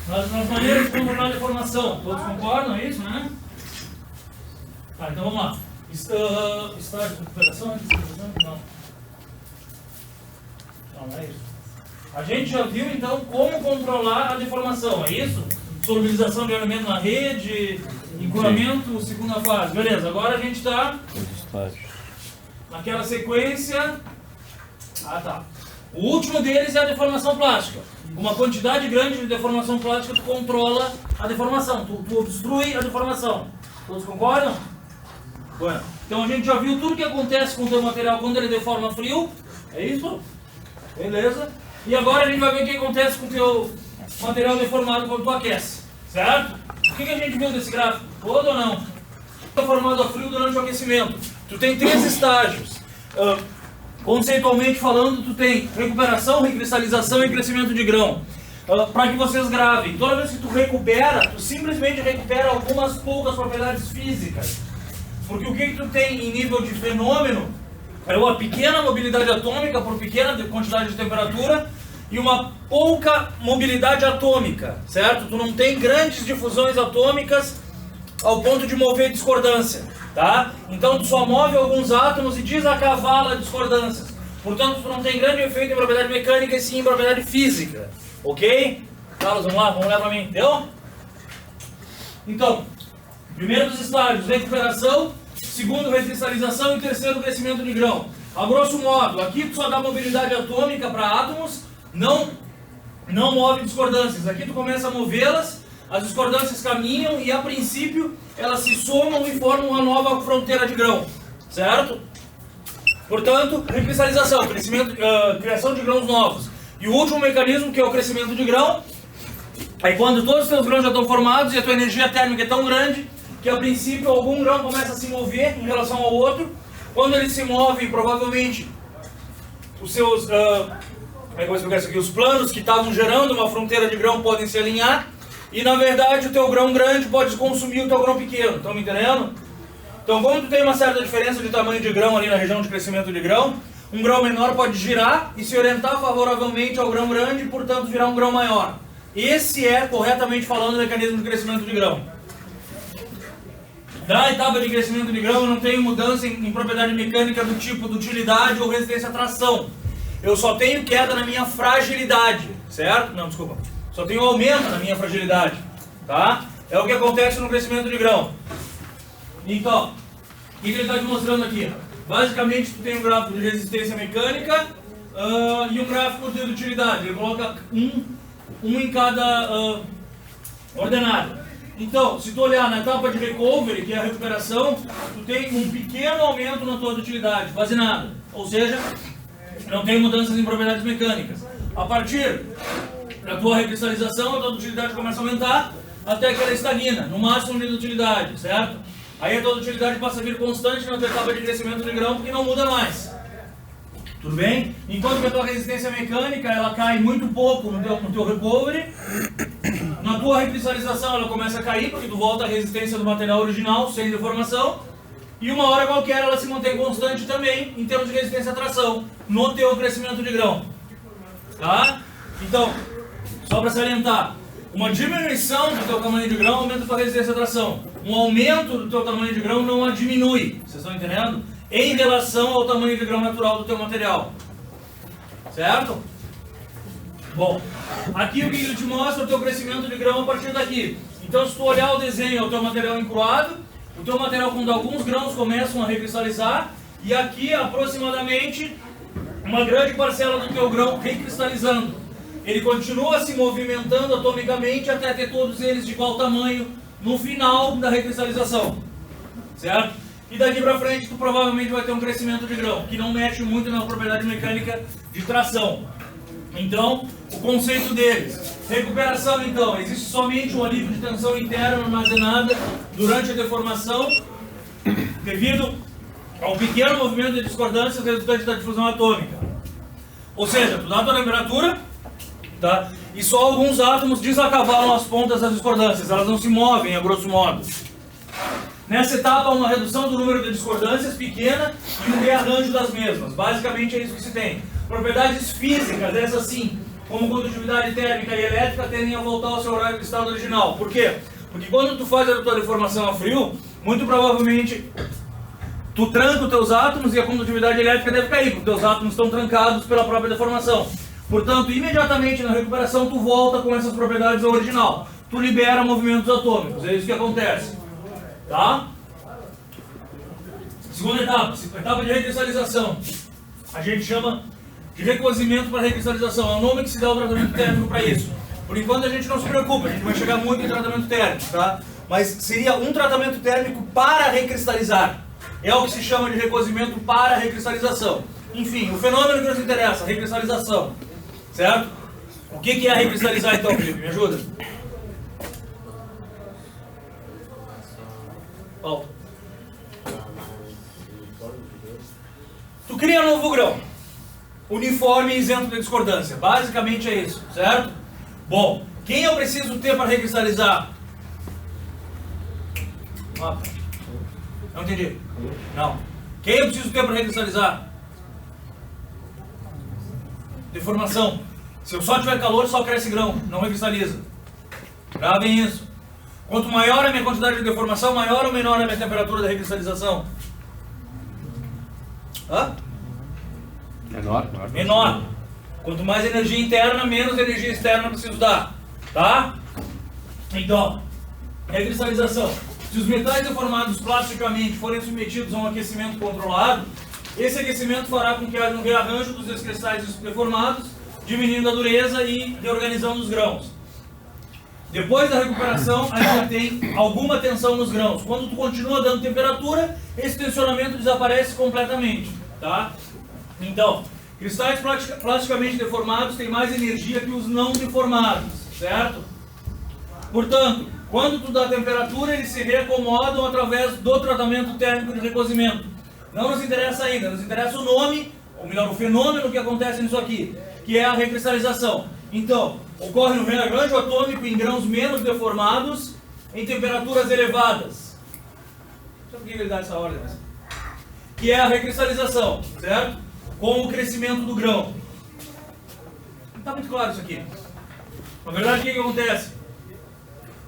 Nas maneiras de controlar a deformação, todos concordam? É isso, né? Tá, então vamos lá. Estágio de recuperação, não. Não é isso. A gente já viu então como controlar a deformação, é isso? Solubilização de elemento na rede, encoramento, segunda fase. Beleza, agora a gente está naquela sequência. Ah, tá. O último deles é a deformação plástica. Uma quantidade grande de deformação plástica, tu controla a deformação, tu obstrui a deformação. Todos concordam? Bueno. Então a gente já viu tudo o que acontece com o teu material quando ele deforma frio. É isso? Beleza. E agora a gente vai ver o que acontece com o teu material deformado quando tu aquece. Certo? O que a gente viu desse gráfico? Todo ou não? Deformado a frio durante o aquecimento. Tu tem 3 estágios. Conceitualmente falando, tu tem recuperação, recristalização e crescimento de grão. Para que vocês gravem, toda vez que tu recupera, tu simplesmente recupera algumas poucas propriedades físicas. Porque o que tu tem em nível de fenômeno é uma pequena mobilidade atômica por pequena quantidade de temperatura e uma pouca mobilidade atômica, certo? Tu não tem grandes difusões atômicas ao ponto de mover discordância, tá? Então tu só move alguns átomos e desacavala discordâncias. Portanto, tu não tem grande efeito em propriedade mecânica e sim em propriedade física, ok? Carlos, vamos lá pra mim, deu? Então, primeiro dos estágios, recuperação, segundo, recristalização e terceiro, crescimento de grão. A grosso modo, aqui tu só dá mobilidade atômica para átomos, não move discordâncias. Aqui tu começa a movê-las, as discordâncias caminham e a princípio elas se somam e formam uma nova fronteira de grão, certo? Portanto, recristalização, criação de grãos novos. E o último mecanismo, que é o crescimento de grão, é quando todos os teus grãos já estão formados e a tua energia térmica é tão grande que a princípio algum grão começa a se mover em relação ao outro. Quando ele se move, provavelmente os seus os planos que estavam gerando uma fronteira de grão podem se alinhar e na verdade o teu grão grande pode consumir o teu grão pequeno. Estão me entendendo? Então, como tu tem uma certa diferença de tamanho de grão ali na região de crescimento de grão, um grão menor pode girar e se orientar favoravelmente ao grão grande e portanto virar um grão maior. Esse é, corretamente falando, o mecanismo de crescimento de grão. Da etapa de crescimento de grão eu não tenho mudança em propriedade mecânica do tipo de utilidade ou resistência à tração. Eu só tenho queda na minha fragilidade, certo? Não, desculpa. Só tenho aumento na minha fragilidade, tá? É o que acontece no crescimento de grão. Então, o que ele está te mostrando aqui? Basicamente, tu tem um gráfico de resistência mecânica e um gráfico de utilidade. Ele coloca um em cada ordenado. Então, se tu olhar na etapa de recovery, que é a recuperação, tu tem um pequeno aumento na tua utilidade, quase nada. Ou seja, não tem mudanças em propriedades mecânicas. A partir da tua recristalização, a tua utilidade começa a aumentar até que ela estagna, no máximo de utilidade, certo? Aí a tua utilidade passa a vir constante na tua etapa de crescimento de grão, porque não muda mais. Tudo bem? Enquanto que a tua resistência mecânica, ela cai muito pouco no teu recovery. Na tua recristalização ela começa a cair, porque tu volta à resistência do material original, sem deformação. E uma hora qualquer ela se mantém constante também, em termos de resistência à tração, no teu crescimento de grão. Tá? Então, só para salientar, uma diminuição do teu tamanho de grão aumenta a tua resistência à tração. Um aumento do teu tamanho de grão não a diminui. Vocês estão entendendo? Em relação ao tamanho de grão natural do teu material. Certo? Bom, aqui o que ele te mostra é o teu crescimento de grão a partir daqui. Então, se tu olhar o desenho, é o teu material encruado, o teu material quando alguns grãos começam a recristalizar, e aqui aproximadamente uma grande parcela do teu grão recristalizando. Ele continua se movimentando atomicamente até ter todos eles de igual tamanho no final da recristalização. Certo? E daqui para frente tu provavelmente vai ter um crescimento de grão, que não mexe muito na propriedade mecânica de tração. Então, o conceito deles. Recuperação, então, existe somente um alívio de tensão interna armazenada durante a deformação, devido ao pequeno movimento de discordância resultante da difusão atômica. Ou seja, tu dá a tua temperatura, tá? E só alguns átomos desacavalam as pontas das discordâncias, elas não se movem, a grosso modo. Nessa etapa, uma redução do número de discordâncias pequena e um rearranjo das mesmas. Basicamente é isso que se tem. propriedades físicas, dessas assim, como condutividade térmica e elétrica, tendem a voltar ao seu horário de estado original. Por quê? Porque quando tu faz a tua deformação a frio, muito provavelmente tu tranca os teus átomos e a condutividade elétrica deve cair, porque os teus átomos estão trancados pela própria deformação. Portanto, imediatamente na recuperação tu volta com essas propriedades ao original. Tu libera movimentos atômicos, é isso que acontece. Tá? Segunda etapa de recristalização. A gente chama de recozimento para recristalização. É o nome que se dá ao tratamento térmico para isso. Por enquanto a gente não se preocupa, a gente vai chegar muito em tratamento térmico, tá? Mas seria um tratamento térmico para recristalizar. É o que se chama de recozimento para recristalização. Enfim, o fenômeno que nos interessa, a recristalização. Certo? O que é recristalizar então, Felipe? Me ajuda? Paulo. Tu cria um novo grão. Uniforme e isento de discordância. Basicamente é isso, certo? Bom, quem eu preciso ter para recristalizar? Não entendi. Não. Quem eu preciso ter para recristalizar? Deformação. Se eu só tiver calor, só cresce grão, não recristaliza. Gravem isso. Quanto maior a minha quantidade de deformação, maior ou menor a minha temperatura da recristalização? Hã? Menor. Menor. Quanto mais energia interna, menos energia externa eu preciso dar. Tá? Então, recristalização. Se os metais deformados plasticamente forem submetidos a um aquecimento controlado, esse aquecimento fará com que haja um rearranjo dos descristais deformados, diminuindo a dureza e reorganizando os grãos. Depois da recuperação, ainda tem alguma tensão nos grãos. Quando tu continua dando temperatura, esse tensionamento desaparece completamente. Tá? Então, cristais plasticamente deformados têm mais energia que os não deformados, certo? Portanto, quando tu dá temperatura, eles se reacomodam através do tratamento térmico de recozimento. Não nos interessa ainda, nos interessa o nome, ou melhor, o fenômeno que acontece nisso aqui, que é a recristalização. Então, ocorre um rearranjo atômico em grãos menos deformados em temperaturas elevadas. Não sei por que ele dá essa ordem, mas... que é a recristalização, certo? Com o crescimento do grão. Não está muito claro isso aqui. Na verdade, o que acontece?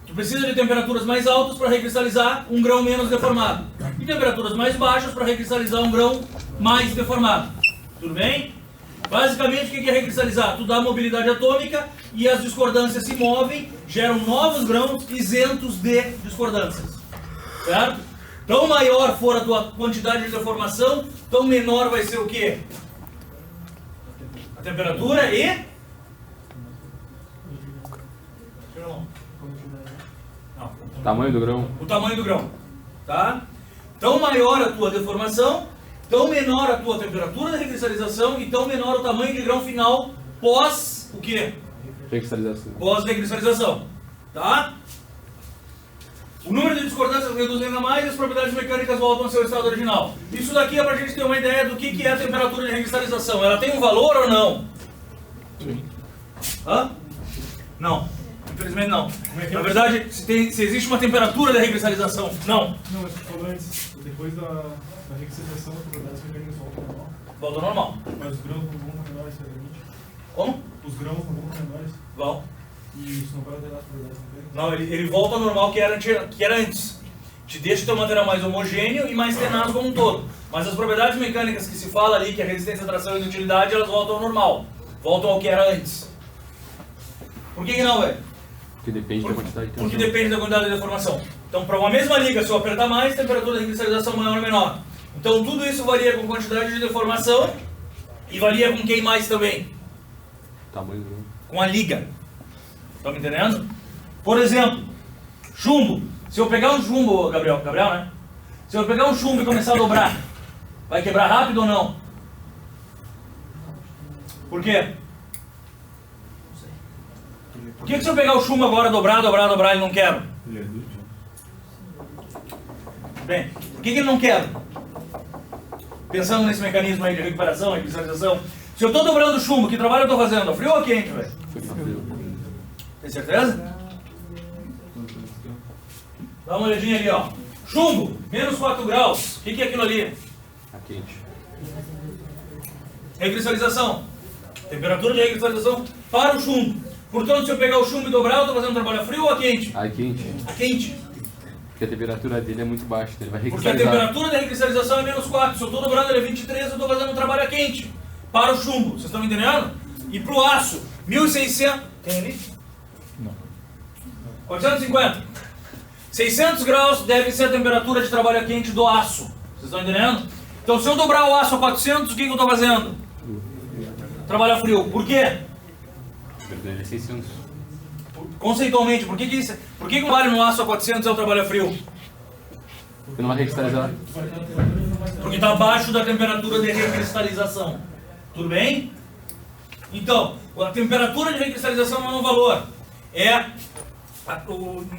Tu precisa de temperaturas mais altas para recristalizar um grão menos deformado. E temperaturas mais baixas para recristalizar um grão mais deformado. Tudo bem? Basicamente, o que é recristalizar? Tu dá mobilidade atômica e as discordâncias se movem, geram novos grãos isentos de discordâncias. Certo? Tão maior for a tua quantidade de deformação, tão menor vai ser o quê? A temperatura e... Não. Tamanho do grão. O tamanho do grão. Tá? Tão maior a tua deformação, tão menor a tua temperatura de recristalização e tão menor o tamanho de grão final pós o quê? Recristalização. Pós recristalização. Tá? O número de discordâncias reduz ainda mais e as propriedades mecânicas voltam ao seu estado original. Isso daqui é para a gente ter uma ideia do que é a temperatura de recristalização. Ela tem um valor ou não? Sim. Hã? Não. Infelizmente não. Na verdade, se existe uma temperatura de recristalização, não. Não, mas tu falou antes, depois da recristalização, as propriedades mecânicas voltam ao normal. Volta ao normal. Mas os grãos não vão menores, realmente. Como? Os grãos não vão menores. Vão. E isso não vai alterar as propriedades mecânicas? Não, ele volta ao normal que era antes. Te deixa ter um material mais homogêneo e mais tenaz como um todo. Mas as propriedades mecânicas que se fala ali, que é resistência, tração e dutilidade, elas voltam ao normal. Voltam ao que era antes. Por que não, velho? Porque depende da quantidade de tensão. Porque depende da quantidade de deformação. Então, para uma mesma liga, se eu apertar mais, temperatura de cristalização maior ou menor. Então, tudo isso varia com quantidade de deformação e varia com quem mais também? Tamanho do grão. Com a liga. Estão me entendendo? Por exemplo, chumbo. Se eu pegar um chumbo, Gabriel, né? Se eu pegar um chumbo e começar a dobrar, vai quebrar rápido ou não? Por quê? Por que se eu pegar o chumbo agora, dobrar, ele não quebra? Ele é dútil. Bem, por que ele não quebra? Pensando nesse mecanismo aí de recuperação, de cristalização. Se eu estou dobrando o chumbo, que trabalho eu estou fazendo? Frio ou quente, velho? Tem certeza? Dá uma olhadinha ali, ó. Chumbo, menos 4 graus. O que é aquilo ali? Tá quente. Recristalização. Temperatura de recristalização para o chumbo. Portanto, se eu pegar o chumbo e dobrar, eu estou fazendo trabalho a frio ou a quente? A quente. A quente. Porque a temperatura dele é muito baixa, então ele vai Porque a recristalizar. temperatura da recristalização é menos 4. Se eu estou dobrando ele é 23, eu estou fazendo um trabalho a quente. Para o chumbo. Vocês estão entendendo? E para o aço, 1600. Tem ali? Não. 450. 600 graus deve ser a temperatura de trabalho a quente do aço. Vocês estão entendendo? Então, se eu dobrar o aço a 400, o que eu estou fazendo? Trabalho a frio. Por quê? Ele é 600. Conceitualmente, por que o trabalho no aço a 400 é o trabalho a frio? Porque não vai recristalizar. Porque está abaixo da temperatura de recristalização. Tudo bem? Então, a temperatura de recristalização não é um valor.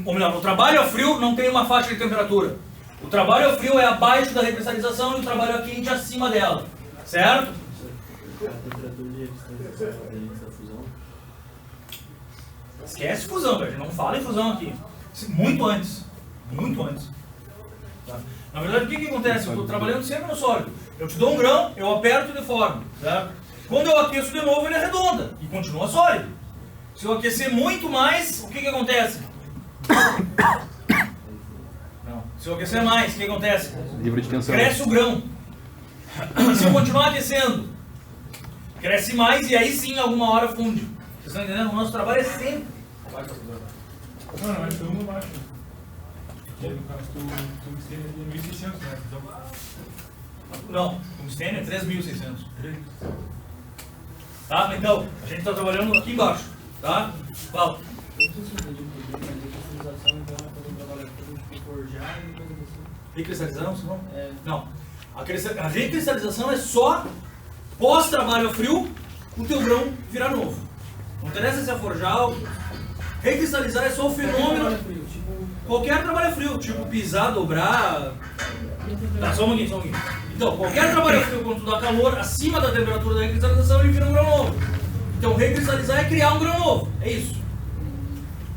Ou melhor, o trabalho a frio não tem uma faixa de temperatura. O trabalho a frio é abaixo da recristalização e o trabalho a quente acima dela. Certo? A temperatura de recristalização da fusão. Esquece fusão, velho. Não fala em fusão aqui. Muito antes. Muito antes. Tá? Na verdade, o que acontece? Eu estou trabalhando sempre no sólido. Eu te dou um grão, eu aperto e deformo. Certo? Quando eu aqueço de novo, ele arredonda e continua sólido. Se eu aquecer muito mais, o que acontece? Não. Se eu aquecer mais, o que acontece? Livre de tensão. Cresce o grão. E se eu continuar aquecendo, cresce mais e aí sim, alguma hora funde. Vocês estão entendendo? O nosso trabalho é sempre. Não, mas foi uma baixa. Porque no caso, tu esteve em 1600, né? Não, tungstênio é 3.600. Tá? Então, a gente está trabalhando aqui embaixo. Tá? Fala. Eu não sei se eu entendi um pouquinho, mas a recristalização então é fazer um trabalho tipo forjar e coisa assim. Recristalização, senão? É. Não. A recristalização é só pós-trabalho a frio, o teu grão virar novo. Não interessa se é forjar ou... Recristalizar é só o fenômeno... Qualquer trabalho a frio, tipo pisar, dobrar... Tá, só um pouquinho. Então, qualquer trabalho a frio, quando tu dá calor acima da temperatura da recristalização, ele vira um grão novo. Então, recristalizar é criar um grão novo. É isso.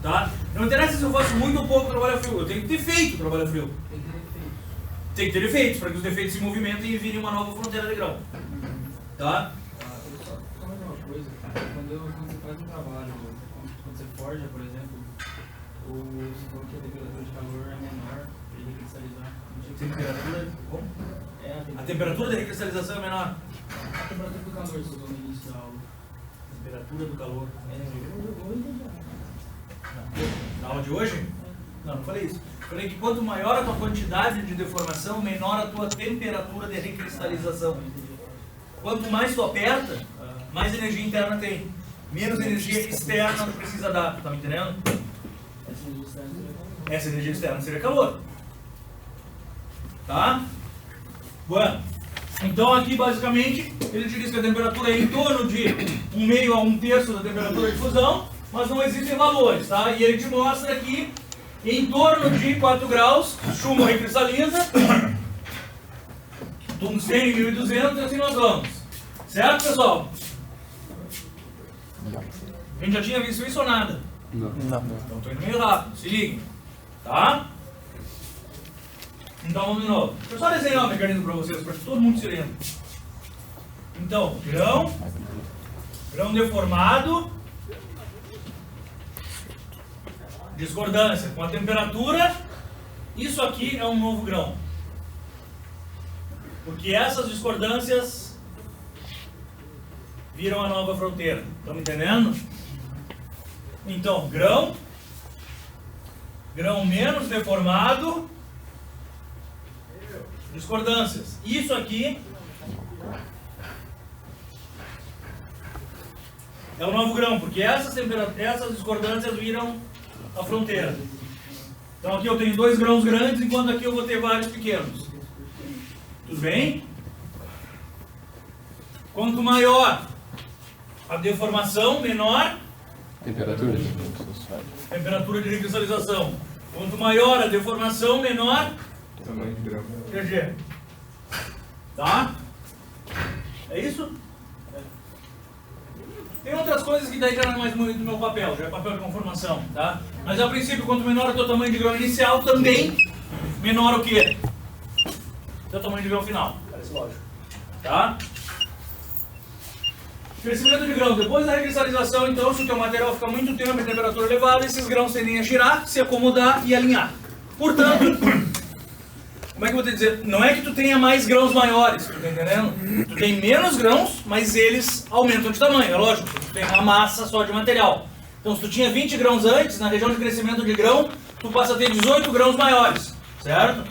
Tá? Não interessa se eu faço muito ou pouco trabalho a frio. Eu tenho que ter feito trabalho a frio. Tem que ter efeitos, para que os defeitos se movimentem e virem uma nova fronteira de grão. Tá? Só mais uma coisa. Quando você faz um trabalho, quando você forja, por exemplo, você falou que a temperatura de calor é menor para ele recristalizar. Temperatura... Como? É A temperatura da recristalização é menor. a temperatura do calor, você falou no início da aula. Temperatura do calor. Eu entendi. Na aula de hoje? Não falei isso. Falei que quanto maior a tua quantidade de deformação, menor a tua temperatura de recristalização. Quanto mais tu aperta, mais energia interna tem. Menos energia externa tu precisa dar. Tu tá me entendendo? Essa energia externa seria calor. Tá? Bueno. Então aqui basicamente ele te diz que a temperatura é em torno de 1/2 a 1/3 da temperatura de fusão, mas não existem valores, tá? E ele te mostra que em torno de 4 graus, chumbo recristaliza, tungstênio 1200 e assim nós vamos. Certo, pessoal? A gente já tinha visto isso ou nada? Não. Então estou indo meio rápido, se liguem. Tá? Então vamos de novo. Deixa eu só desenhar o mecanismo para vocês, para que todo mundo se lembre. Então, grão deformado, discordância com a temperatura. Isso aqui é um novo grão. Porque essas discordâncias viram a nova fronteira. Estão me entendendo? Então, grão menos deformado, discordâncias. Isso aqui é o novo grão, porque essas discordâncias viram a fronteira. Então aqui eu tenho 2 grãos grandes, enquanto aqui eu vou ter vários pequenos. Tudo bem? Quanto maior a deformação, menor Temperatura? temperatura de recristalização. Quanto maior a deformação, menor Tamanho de grão. PG. Tá? É isso? Tem outras coisas que daí já não é mais muito do meu papel, já é papel de conformação, tá? Mas a princípio, quanto menor o teu tamanho de grão inicial, também menor o quê? O teu tamanho de grão final. Parece lógico. Tá? Crescimento de grão. Depois da recristalização, então, se o teu material fica muito tempo em temperatura elevada, esses grãos tendem a girar, se acomodar e alinhar. Portanto, como é que eu vou te dizer? Não é que tu tenha mais grãos maiores, tu tá entendendo? Tu tem menos grãos, mas eles aumentam de tamanho, é lógico. Tu tem uma massa só de material. Então, se tu tinha 20 grãos antes, na região de crescimento de grão, tu passa a ter 18 grãos maiores, certo?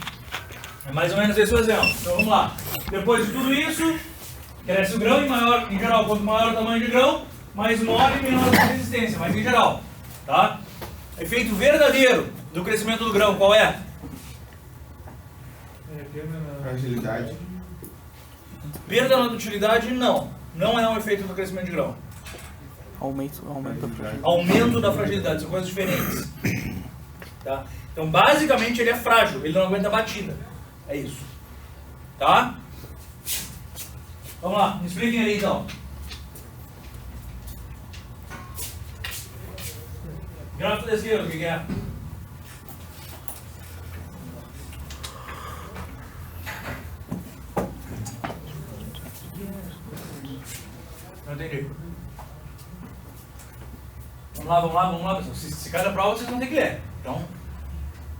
É mais ou menos esse o exemplo. Então, vamos lá. Depois de tudo isso, cresce o grão, em geral, quanto maior o tamanho de grão, mais mole e menor a resistência, mas em geral, tá? Efeito verdadeiro do crescimento do grão, qual é? Fragilidade. Perda na utilidade, não. Não é um efeito do crescimento de grão. Aumento da fragilidade. Aumento da fragilidade, são coisas diferentes. Tá? Então, basicamente, ele é frágil, ele não aguenta batida. É isso. Tá? Vamos lá, me expliquem aí então. Gráfico da esquerda, o que é? Não entendi. Vamos lá, pessoal. Se cada prova vocês vão ter que ler. Então,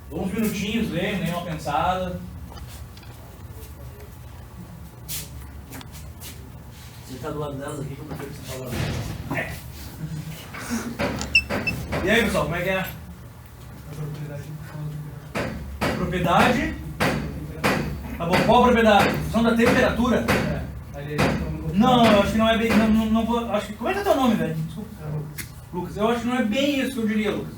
dou uns minutinhos, leem, nem uma pensada. Você está do lado delas aqui, como é que você está do lado delas? E aí, pessoal, como é que é? Propriedade. Tá bom, qual propriedade? Função da temperatura? Não, eu acho que não é bem. Não, acho que, como é que é teu nome, velho? Desculpa. Lucas, eu acho que não é bem isso que eu diria, Lucas.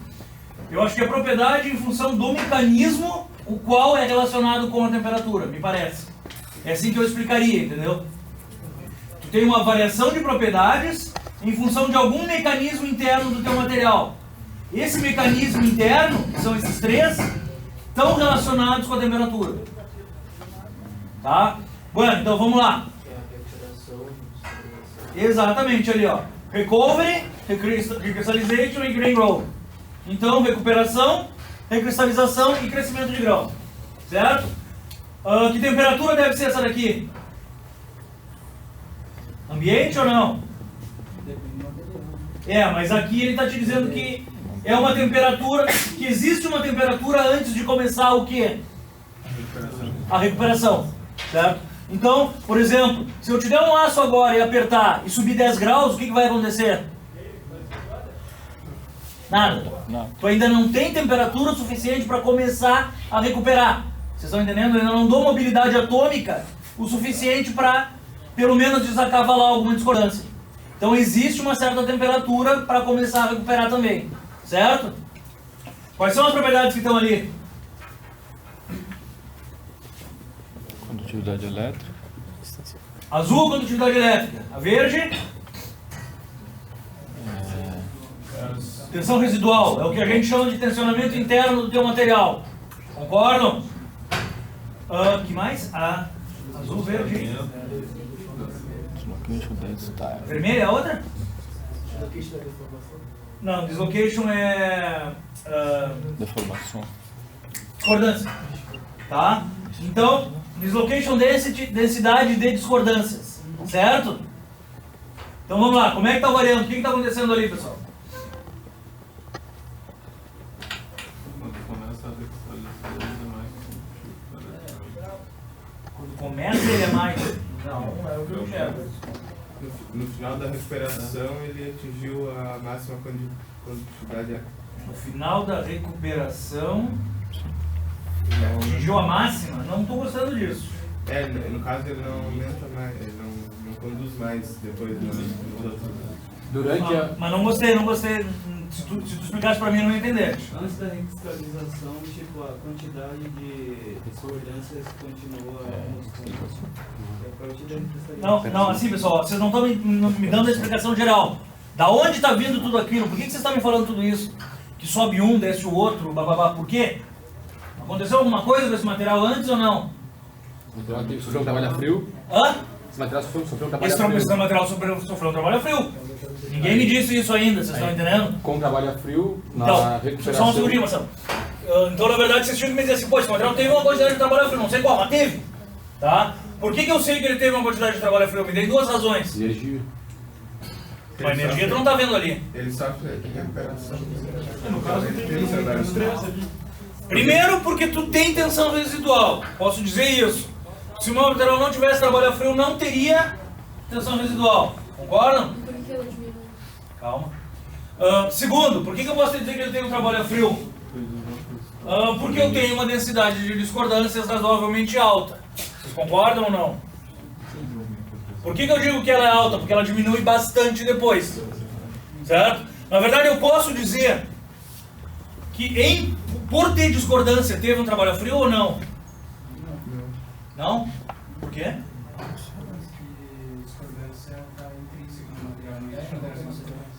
Eu acho que é propriedade em função do mecanismo o qual é relacionado com a temperatura, me parece. É assim que eu explicaria, entendeu? Tu tem uma variação de propriedades em função de algum mecanismo interno do teu material. Esse mecanismo interno, que são esses três, estão relacionados com a temperatura. Tá? Bueno, então vamos lá. Exatamente ali, ó. Recovery, recristalization e grain growth. Então, recuperação, recristalização e crescimento de grão. Certo? Que temperatura deve ser essa daqui? Ambiente ou não? É, mas aqui ele está te dizendo que é uma temperatura, que existe uma temperatura antes de começar o quê? A recuperação. Certo? Então, por exemplo, se eu te der um aço agora e apertar e subir 10 graus, o que vai acontecer? Nada. Tu ainda não tem temperatura suficiente para começar a recuperar. Vocês estão entendendo? Eu ainda não dou mobilidade atômica o suficiente para, pelo menos, desacavalar alguma discordância. Então existe uma certa temperatura para começar a recuperar também. Certo? Quais são as propriedades que estão ali? Condutividade elétrica. Azul, condutividade elétrica. A verde? Tensão residual. É o que a gente chama de tensionamento interno do teu material. Concordam? Que mais? Azul, verde. Vermelha é a outra? Não, dislocation é... deformação. Discordância. Tá? Então, dislocation density, densidade de discordâncias. Certo? Então vamos lá, como é que está variando? O que está acontecendo ali, pessoal? Quando começa ele é mais. Não, é o que eu quero. No final da recuperação ele atingiu a máxima condutividade. No final da recuperação atingiu a máxima? Não estou gostando disso. No caso ele não aumenta mais, ele não conduz mais depois dos outros. Durante a... Mas não gostei. Se tu explicasse para mim, eu não ia entender. Antes da recristalização, tipo, a quantidade de discordâncias continua Não, assim, pessoal, vocês não estão me dando a explicação geral. Da onde está vindo tudo aquilo? Por que vocês estão me falando tudo isso? Que sobe um, desce o outro, bababá. Por quê? Aconteceu alguma coisa com esse material antes ou não? Esse material sofreu um trabalho a frio. Hã? Esse material sofreu um trabalho a Esse frio. material sofreu um trabalho a frio. Ninguém me disse isso ainda, vocês estão entendendo? Com trabalho a frio, na Então, recuperação... só um segundinho, Marcelo. Então, na verdade, vocês tinham que me dizer assim, pô, esse material teve uma quantidade de trabalho a frio, não sei qual, mas teve. Tá? Por que eu sei que ele teve uma quantidade de trabalho a frio? Me dei duas razões. Energia. Uma energia tu não tá vendo ali. Ele sofre recuperação. No caso, tem estresse ali. Primeiro porque tu tem tensão residual. Posso dizer isso. Se o meu material não tivesse trabalho a frio, não teria tensão residual. Concordam? Calma. Segundo, por que eu posso dizer que ele tem um trabalho a frio? Porque eu tenho uma densidade de discordâncias razoavelmente alta. Vocês concordam ou não? Por que eu digo que ela é alta? Porque ela diminui bastante depois. Certo? Na verdade, eu posso dizer que por ter discordância, teve um trabalho a frio ou não? Não? Por quê?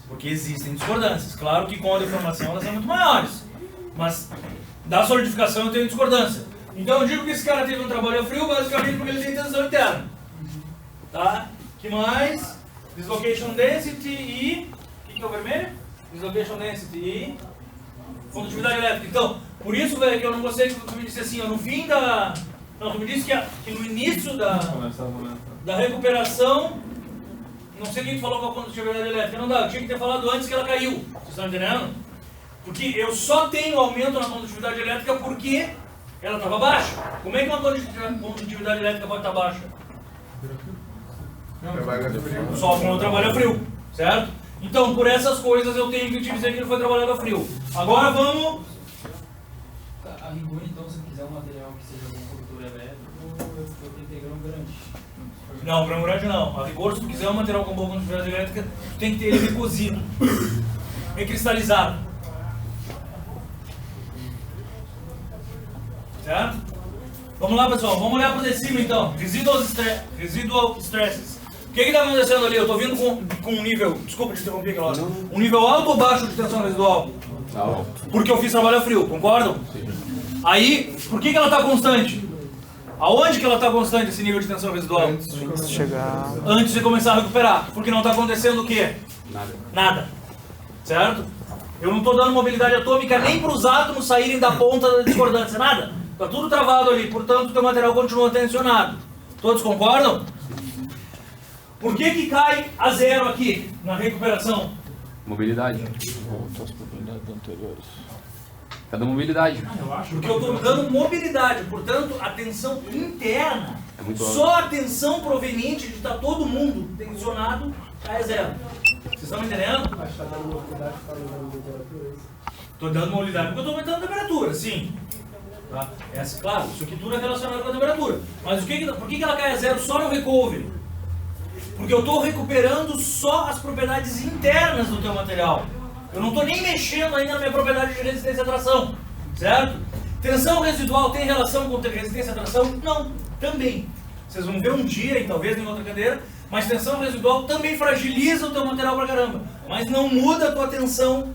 Porque existem discordâncias. Claro que com a deformação elas são muito maiores. Mas da solidificação eu tenho discordância. Então eu digo que esse cara teve um trabalho a frio basicamente porque ele tem tensão interna. Tá? Que mais? Dislocation density e... O que é o vermelho? Dislocation density e... condutividade elétrica. Então, por isso, velho, que eu não gostei que tu me disse assim, ó, no fim da... Não, tu me disse que no início da recuperação, não sei quem falou com a condutividade elétrica, não dá, eu tinha que ter falado antes que ela caiu. Vocês estão entendendo? Porque eu só tenho aumento na condutividade elétrica porque ela estava baixa. Como é que uma condutividade elétrica pode estar baixa? Só com o trabalho a frio, certo? Então, por essas coisas eu tenho que te dizer que ele foi trabalhado a frio. Agora vamos... A rigor, então, se quiser um material que seja bom condutor elétrico, eu tenho que ter grão grande. Não, grão grande não. A rigor, se tu quiser um material com boa condutividade elétrica, tu tem que ter ele recozido, recristalizado. Certo? Vamos lá, pessoal. Vamos olhar para o de cima, então. Residual stresses. O que está acontecendo ali? Eu estou vindo com um nível... Desculpa te interromper, Carlos. Um nível alto ou baixo de tensão residual? Alto. Porque eu fiz trabalho a frio, concordam? Sim. Aí, por que ela está constante? Aonde que ela está constante, esse nível de tensão residual? Antes de chegar. Antes de começar a recuperar. Porque não está acontecendo o quê? Nada. Nada. Certo? Eu não estou dando mobilidade atômica nem para os átomos saírem da ponta da discordância. Nada. Está tudo travado ali. Portanto, o teu material continua tensionado. Todos concordam? Por que cai a zero aqui, na recuperação? Mobilidade. Volta às propriedades anteriores. Cada mobilidade. Porque eu estou dando mobilidade, portanto, a tensão interna, É muito só a tensão proveniente de estar todo mundo tensionado, cai a zero. Vocês estão me entendendo? Estou dando mobilidade porque eu estou aumentando a temperatura, sim. Tá? Essa, claro, isso aqui tudo é relacionado com a temperatura. Mas por que ela cai a zero só no recovery? Porque eu estou recuperando só as propriedades internas do teu material. Eu não estou nem mexendo ainda na minha propriedade de resistência à tração. Certo? Tensão residual tem relação com resistência à tração? Não, também. Vocês vão ver um dia, e talvez em outra cadeira, mas tensão residual também fragiliza o teu material pra caramba. Mas não muda a tua tensão,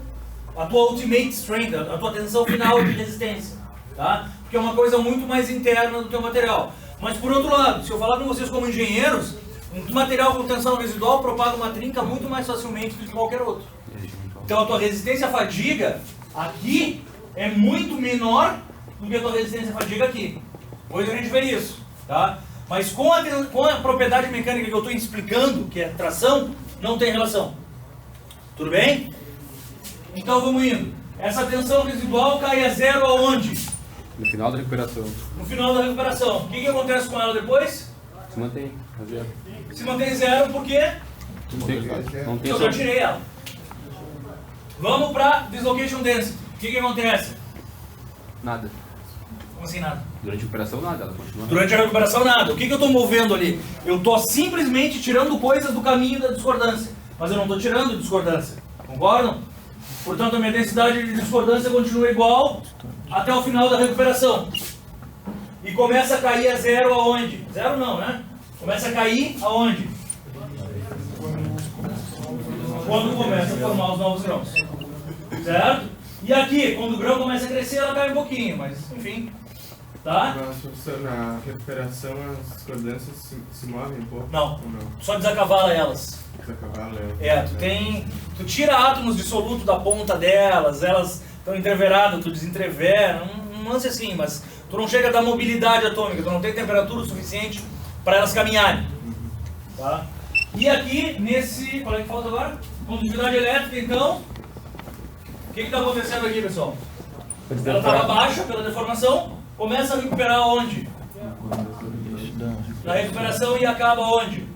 a tua ultimate strength, a tua tensão final de resistência. Tá? Porque é uma coisa muito mais interna do teu material. Mas por outro lado, se eu falar com vocês como engenheiros, um material com tensão residual propaga uma trinca muito mais facilmente do que qualquer outro. Então a tua resistência à fadiga aqui é muito menor do que a tua resistência à fadiga aqui. Depois a gente vê isso. Tá? Mas com a propriedade mecânica que eu estou explicando, que é tração, não tem relação. Tudo bem? Então vamos indo. Essa tensão residual cai a zero aonde? No final da recuperação. No final da recuperação. O que acontece com ela depois? Se mantém. A zero. Se mantém zero porque Não tem eu já tirei ela. Vamos para dislocation density. O que acontece? Nada. Como assim nada? Durante a recuperação, nada. Ela continua. Durante a recuperação nada. O que eu estou movendo ali? Eu estou simplesmente tirando coisas do caminho da discordância. Mas eu não estou tirando discordância. Concordam? Portanto, a minha densidade de discordância continua igual até o final da recuperação. E começa a cair a zero aonde? Zero não, né? Começa a cair aonde? Quando começa a formar os novos grãos. Certo? E aqui, quando o grão começa a crescer, ela cai um pouquinho, mas enfim. Tá? Mas, professor, na recuperação as discordâncias se movem um pouco? Não. Ou não? Só desacavala elas. Tu tira átomos dissolutos da ponta delas, elas estão entreveradas, tu desentrevera, um lance assim, mas tu não chega a dar mobilidade atômica, tu não tem temperatura suficiente para elas caminharem. Tá? E aqui, nesse... Qual é que falta agora? Condutividade elétrica, então, o que está acontecendo aqui, pessoal? Ela estava baixa pela deformação, começa a recuperar onde? Na recuperação e acaba onde?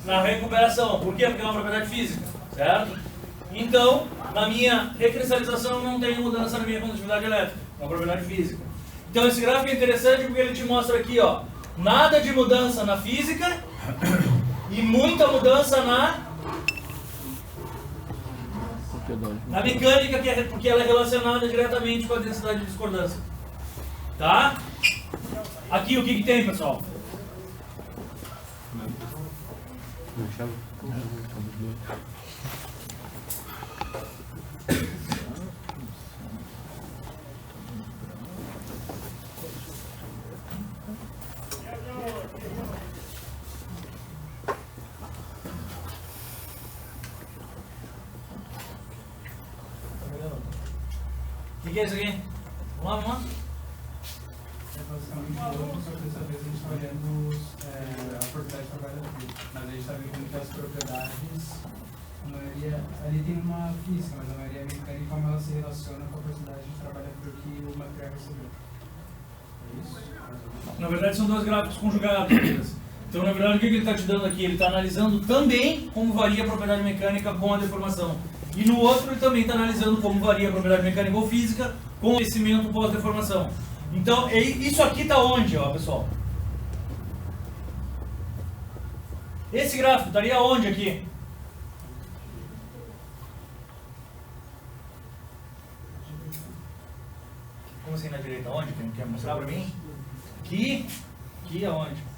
Na recuperação. Por quê? Porque é uma propriedade física, certo? Então, na minha recristalização não tem mudança na minha condutividade elétrica, é uma propriedade física. Então esse gráfico é interessante porque ele te mostra aqui, ó, nada de mudança na física e muita mudança na mecânica, porque ela é relacionada diretamente com a densidade de discordância. Tá? Aqui o que tem, pessoal? Não chama? O que é isso aqui? Vamos lá. É basicamente louco, só que dessa vez a gente está olhando a propriedade de trabalho frio. Mas a gente está vendo que as propriedades, a maioria, ali tem uma física, mas a maioria é mecânica e como ela se relaciona com a velocidade de trabalho frio que o material recebeu. É isso? Na verdade são dois gráficos conjugados. Então na verdade o que ele está te dando aqui? Ele está analisando também como varia a propriedade mecânica com a deformação. E no outro ele também está analisando como varia a propriedade mecânica ou física com o aquecimento pós-deformação. Então, isso aqui está onde, ó, pessoal? Esse gráfico estaria onde aqui? Como assim na direita? Onde? Quer mostrar para mim? Aqui? Aqui aonde?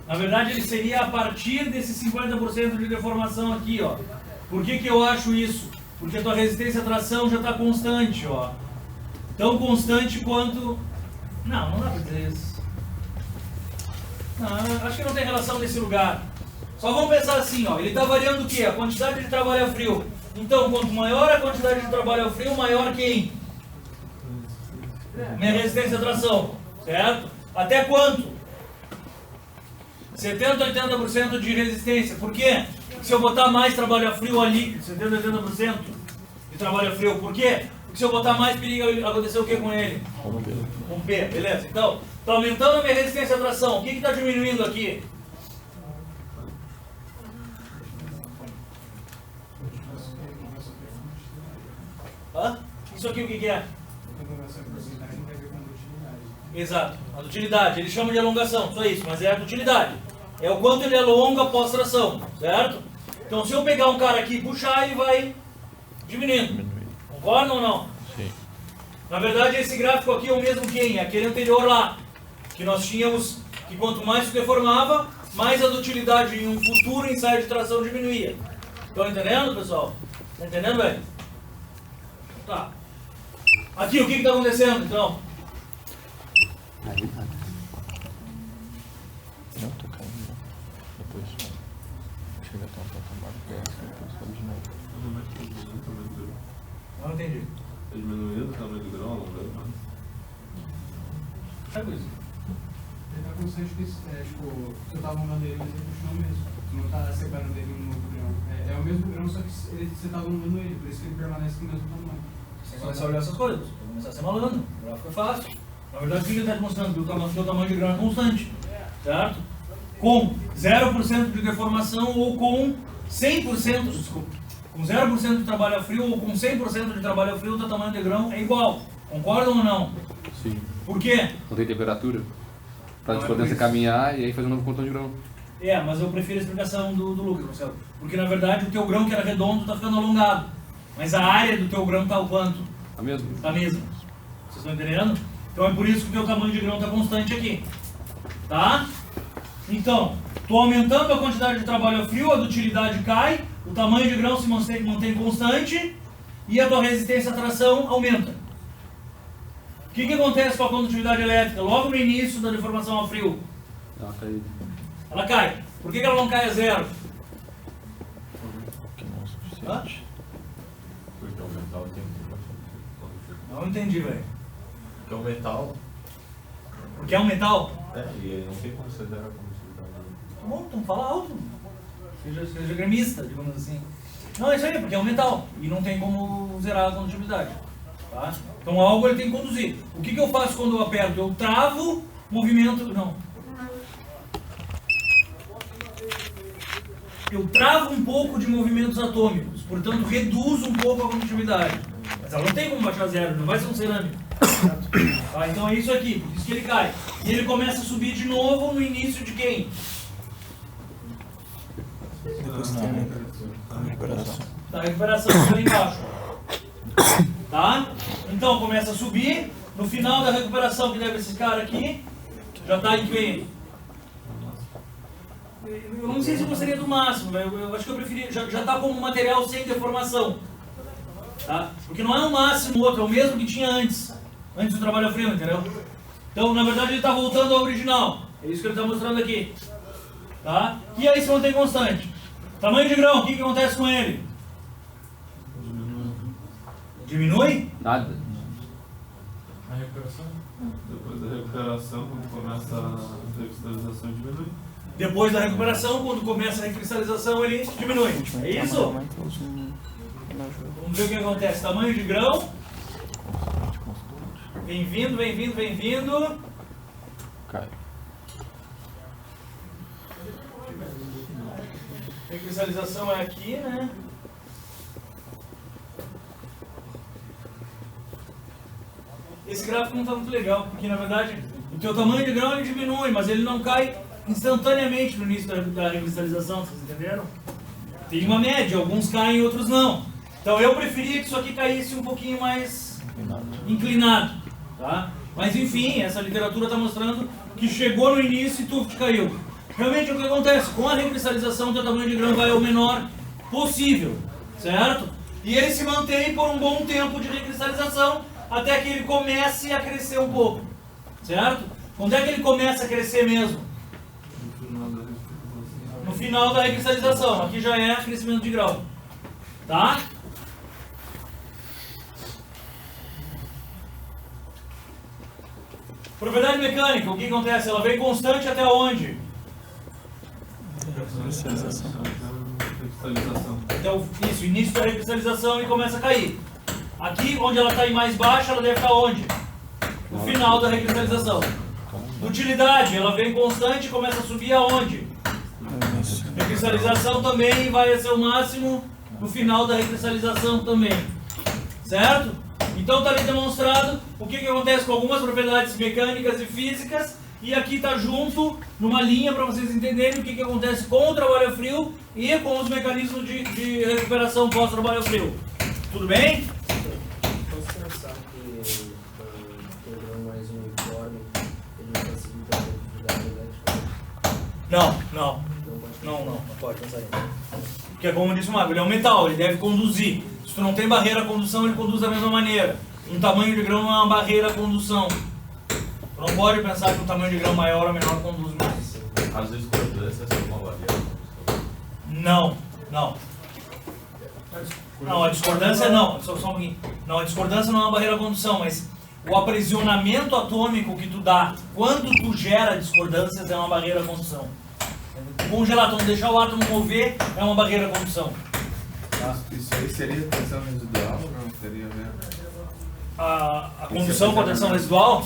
Na verdade, ele seria a partir desse 50% de deformação aqui, ó. Por que eu acho isso? Porque a tua resistência à tração já está constante, ó. Tão constante quanto... Não dá para dizer isso. Não, acho que não tem relação nesse lugar. Só vamos pensar assim, ó. Ele está variando o quê? A quantidade de trabalho a frio. Então, quanto maior a quantidade de trabalho a frio, maior quem? Minha resistência à tração, certo? Até quanto? 70 a 80% de resistência. Por quê? Se eu botar mais trabalho a frio ali, 70 a 80% de trabalho a frio, por quê? Porque se eu botar mais, perigo acontecer o que com ele? Com P, beleza? Então, está aumentando a minha resistência à tração. O que está diminuindo aqui? Hã? Isso aqui o que é? Exato, a dutilidade. Ele chama de alongação, só isso, mas é a dutilidade. É o quanto ele alonga após tração, certo? Então se eu pegar um cara aqui e puxar, ele vai diminuindo. Concordam ou não? Sim. Na verdade esse gráfico aqui é o mesmo que aquele anterior lá. Que nós tínhamos que quanto mais se deformava, mais a dutilidade em um futuro ensaio de tração diminuía. Estão entendendo, pessoal? Está entendendo, velho? Tá. Aqui o que está acontecendo, então? Não, tô caindo. Né? Depois chega até um patamar que é assim, depois sobe de novo. Não entendi. Está diminuindo o tamanho do grão, alongando mais. Sabe isso? Ele está constante que, tipo, você está alongando ele, mas ele continua o mesmo. Você não está separando ele um novo grão. É o mesmo grão, só que você está alongando ele, por isso que ele permanece com o mesmo tamanho. Você tem que começar a olhar essas coisas. Vai começar a ser malandro. O gráfico é fácil. Na verdade, o que ele está te mostrando? Que o tamanho de grão é constante. Certo? Com 0% de deformação ou com 100%, desculpa, com 0% de trabalho a frio ou com 100% de trabalho a frio, o tamanho de grão é igual. Concordam ou não? Sim. Por quê? Não tem temperatura? Para a Não, discordância é caminhar e aí fazer um novo contorno de grão. Mas eu prefiro a explicação do Lucas, Marcelo. Porque na verdade o teu grão que era redondo está ficando alongado. Mas a área do teu grão está o quanto? A mesma? Está mesma. Vocês estão entendendo? Então é por isso que o teu tamanho de grão está constante aqui. Tá? Então, estou aumentando a quantidade de trabalho a frio, a dutilidade cai, o tamanho de grão se mantém constante e a tua resistência à tração aumenta. O que acontece com a condutividade elétrica? Logo no início da deformação a frio, Ela cai. ela cai. Por que ela não cai a zero? Que não é o suficiente. Porque o metal tem que... Não entendi, velho. Porque o metal... Porque é um metal? E ele não tem como você zerar a condutividade. Tá bom, então fala alto. Seja gremista, digamos assim. Não, é isso aí, porque é um metal. E não tem como zerar a condutibilidade. Tá? Então algo ele tem que conduzir. O que eu faço quando eu aperto? Eu travo movimento. Não. Eu travo um pouco de movimentos atômicos. Portanto, reduzo um pouco a condutibilidade. Mas ela não tem como baixar zero, não vai ser um cerâmico. Tá? Então é isso aqui, por isso que ele cai. E ele começa a subir de novo no início de quem? Da recuperação, lá embaixo. Tá? Então começa a subir. No final da recuperação, que deve esse cara aqui, já está em quem? Eu não sei se eu gostaria do máximo, eu acho que eu preferia. Já está como material sem deformação. Tá? Porque não é o máximo o outro, é o mesmo que tinha antes do trabalho a frio, entendeu? Então, na verdade, ele está voltando ao original. É isso que ele está mostrando aqui. Tá? E aí se mantém constante. Tamanho de grão, o que acontece com ele? Diminui? Nada. A recuperação? Depois da recuperação, quando começa a cristalização, diminui. Depois da recuperação, quando começa a recristalização, ele diminui. É isso? Vamos ver o que acontece. Tamanho de grão. Vem vindo, vem vindo, vem vindo. Cai. Recristalização é aqui, né? Esse gráfico não está muito legal, porque na verdade o teu tamanho de grão ele diminui, mas ele não cai instantaneamente no início da recristalização, vocês entenderam? Tem uma média, alguns caem e outros não. Então eu preferia que isso aqui caísse um pouquinho mais inclinado, tá? Mas enfim, essa literatura está mostrando que chegou no início e tudo que caiu. Realmente o que acontece? Com a recristalização o teu tamanho de grão vai ao menor possível, certo? E ele se mantém por um bom tempo de recristalização até que ele comece a crescer um pouco, certo? Quando é que ele começa a crescer mesmo? No final da recristalização. Aqui já é crescimento de grau, tá? Propriedade mecânica, o que acontece? Ela vem constante até onde? Cristalização. Então, isso, início da recristalização e começa a cair. Aqui, onde ela está mais baixa, ela deve estar onde? No final da recristalização. Utilidade, ela vem constante e começa a subir aonde? Recristalização também vai ser o máximo no final da recristalização também. Certo? Então está ali demonstrado o que acontece com algumas propriedades mecânicas e físicas. E aqui está junto, numa linha, para vocês entenderem o que acontece com o trabalho a frio e com os mecanismos de recuperação pós-trabalho a frio. Tudo bem? Posso pensar que o grão mais uniforme, ele não facilita a atividade elétrica? Não pode pensar isso. Porque como eu disse o Marco, ele é um metal, ele deve conduzir. Se tu não tem barreira à condução, ele conduz da mesma maneira. Um tamanho de grão não é uma barreira à condução. Tu não pode pensar que um tamanho de grão maior ou menor conduz mais. Às vezes, discordância é uma barreira. Não. Não, a discordância não. Só um pouquinho. Não, a discordância não é uma barreira à condução, mas o aprisionamento atômico que tu dá quando tu gera discordâncias é uma barreira à condução. Congelar, tu não deixar o átomo mover é uma barreira à condução. Isso aí seria tensão residual ou não? Teria a ver? A condução com a tensão residual?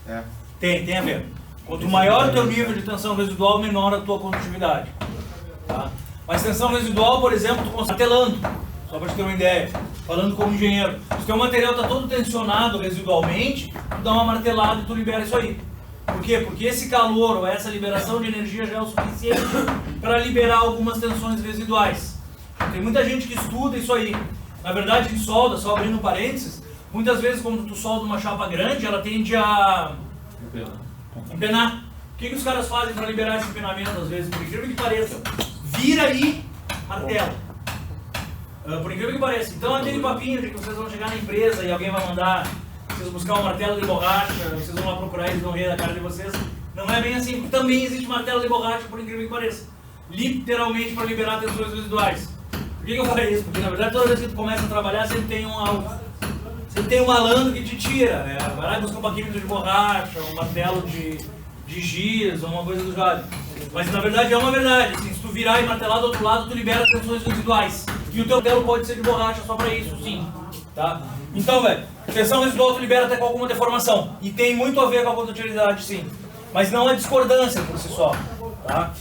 É. Tem a ver. Quanto maior o teu nível de tensão residual, menor a tua condutividade. Tá? Mas tensão residual, por exemplo, tu consegue martelando, só para te ter uma ideia, falando como engenheiro. Se o teu material está todo tensionado residualmente, tu dá uma martelada e tu libera isso aí. Por quê? Porque esse calor ou essa liberação de energia já é o suficiente para liberar algumas tensões residuais. Tem muita gente que estuda isso aí. Na verdade, em solda, só abrindo parênteses, muitas vezes quando tu solda uma chapa grande, ela tende a empenar. O que os caras fazem para liberar esse empenamento, às vezes? Por incrível que pareça, vira e martela. Por incrível que pareça. Então aquele papinho de que vocês vão chegar na empresa e alguém vai mandar vocês buscar um martelo de borracha, vocês vão lá procurar e eles vão rir da cara de vocês. Não é bem assim, porque também existe martelo de borracha, por incrível que pareça. Literalmente para liberar tensões residuais. Por que eu falei isso? Porque na verdade toda vez que tu começa a trabalhar sempre tem um malandro que te tira, né? Vai lá e busca um paquímetro de borracha, um martelo de giz, ou uma coisa do gado. Mas na verdade é uma verdade, assim, se tu virar e martelar do outro lado, tu libera tensões residuais. E o teu martelo pode ser de borracha só pra isso, sim. Tá? Então, velho, tensão residual tu libera até com alguma deformação. E tem muito a ver com a condutividade, sim. Mas não é discordância por si só. Tá?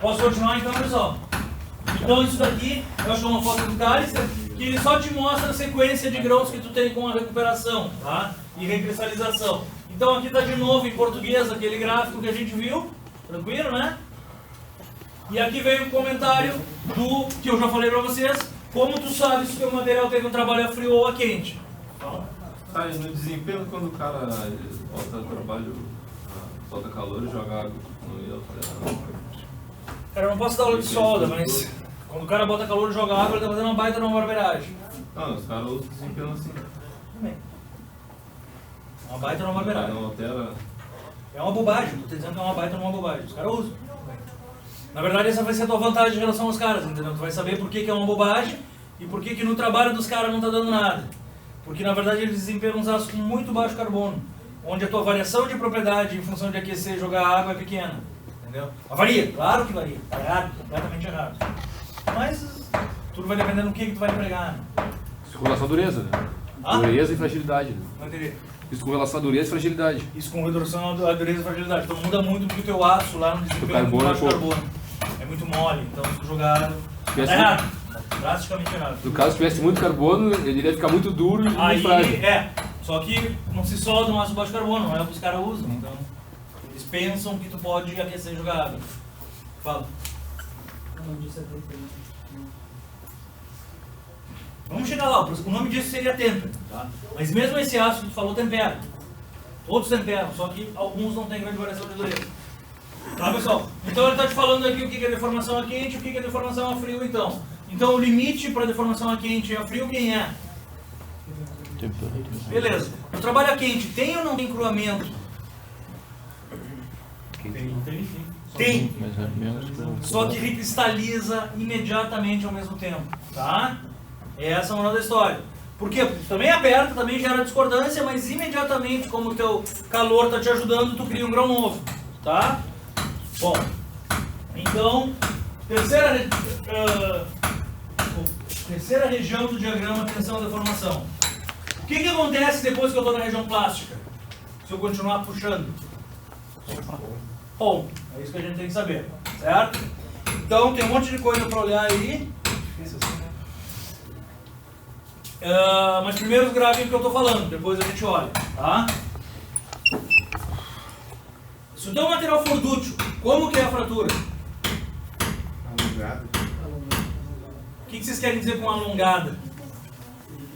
Posso continuar então, pessoal? Então isso daqui, eu acho que é uma foto do cálice, que ele só te mostra a sequência de grãos que tu tem com a recuperação, tá? E recristalização. Então aqui está de novo em português aquele gráfico que a gente viu, tranquilo, né? E aqui vem o comentário do que eu já falei para vocês, como tu sabes se o teu material teve um trabalho a frio ou a quente. Tá, e no desempenho quando o cara bota trabalho, bota calor e joga água, não ia alterar. Cara, eu não posso dar aula de solda, mas quando o cara bota calor e joga água, ele tá fazendo uma baita numa barbeiragem. Não, os caras usam desempenho assim. Também. Uma baita numa barbeiragem. Não altera. É uma bobagem, tô te dizendo que é uma baita numa bobagem. Os caras usam. Na verdade, essa vai ser a tua vantagem em relação aos caras, entendeu? Tu vai saber por que é uma bobagem e por que no trabalho dos caras não tá dando nada. Porque na verdade eles desempenham uns aços com muito baixo carbono, onde a tua variação de propriedade em função de aquecer e jogar água é pequena. Entendeu? Varia, claro que varia. Tá errado, completamente errado. Mas tudo vai depender do que tu vai empregar. Né? Isso com relação à dureza, né? Dureza e fragilidade. Né? Não entendi. Isso com relação à dureza e fragilidade. Isso com redução à dureza e fragilidade. Então muda muito porque o teu aço lá no desempenho é muito baixo carbono. É muito mole, então se tu jogar... Tá errado. Drasticamente errado. No caso, se tivesse muito carbono, ele iria ficar muito duro e muito frágil. Só que não se solda um aço baixo carbono, não é o que os caras usam. Então, eles pensam que tu pode aquecer e jogar água. Fala. O nome disso é tempero. Vamos chegar lá, o nome disso seria tempero, tá? Mas mesmo esse aço que tu falou tempera. Todos temperam, só que alguns não têm grande variação de dureza. Tá, pessoal? Então ele está te falando aqui o que é deformação a quente e o que é deformação a frio, então. Então o limite para deformação a quente e a frio quem é? Beleza. O trabalho a quente tem ou não tem encruamento? Tem. Mas é menos que o... Só que recristaliza imediatamente ao mesmo tempo, tá? Essa é a moral da história. Por quê? Porque tu também aperta, também gera discordância, mas imediatamente, como o teu calor está te ajudando, tu cria um grão novo, tá? Bom, então, terceira região do diagrama tensão e deformação. O que acontece depois que eu estou na região plástica? Se eu continuar puxando? Bom, é isso que a gente tem que saber, certo? Então, tem um monte de coisa para olhar aí. Mas primeiro gravem o que eu estou falando, depois a gente olha, tá? Se o teu material for dútil, como que é a fratura? Alongado. O que vocês querem dizer com alongada?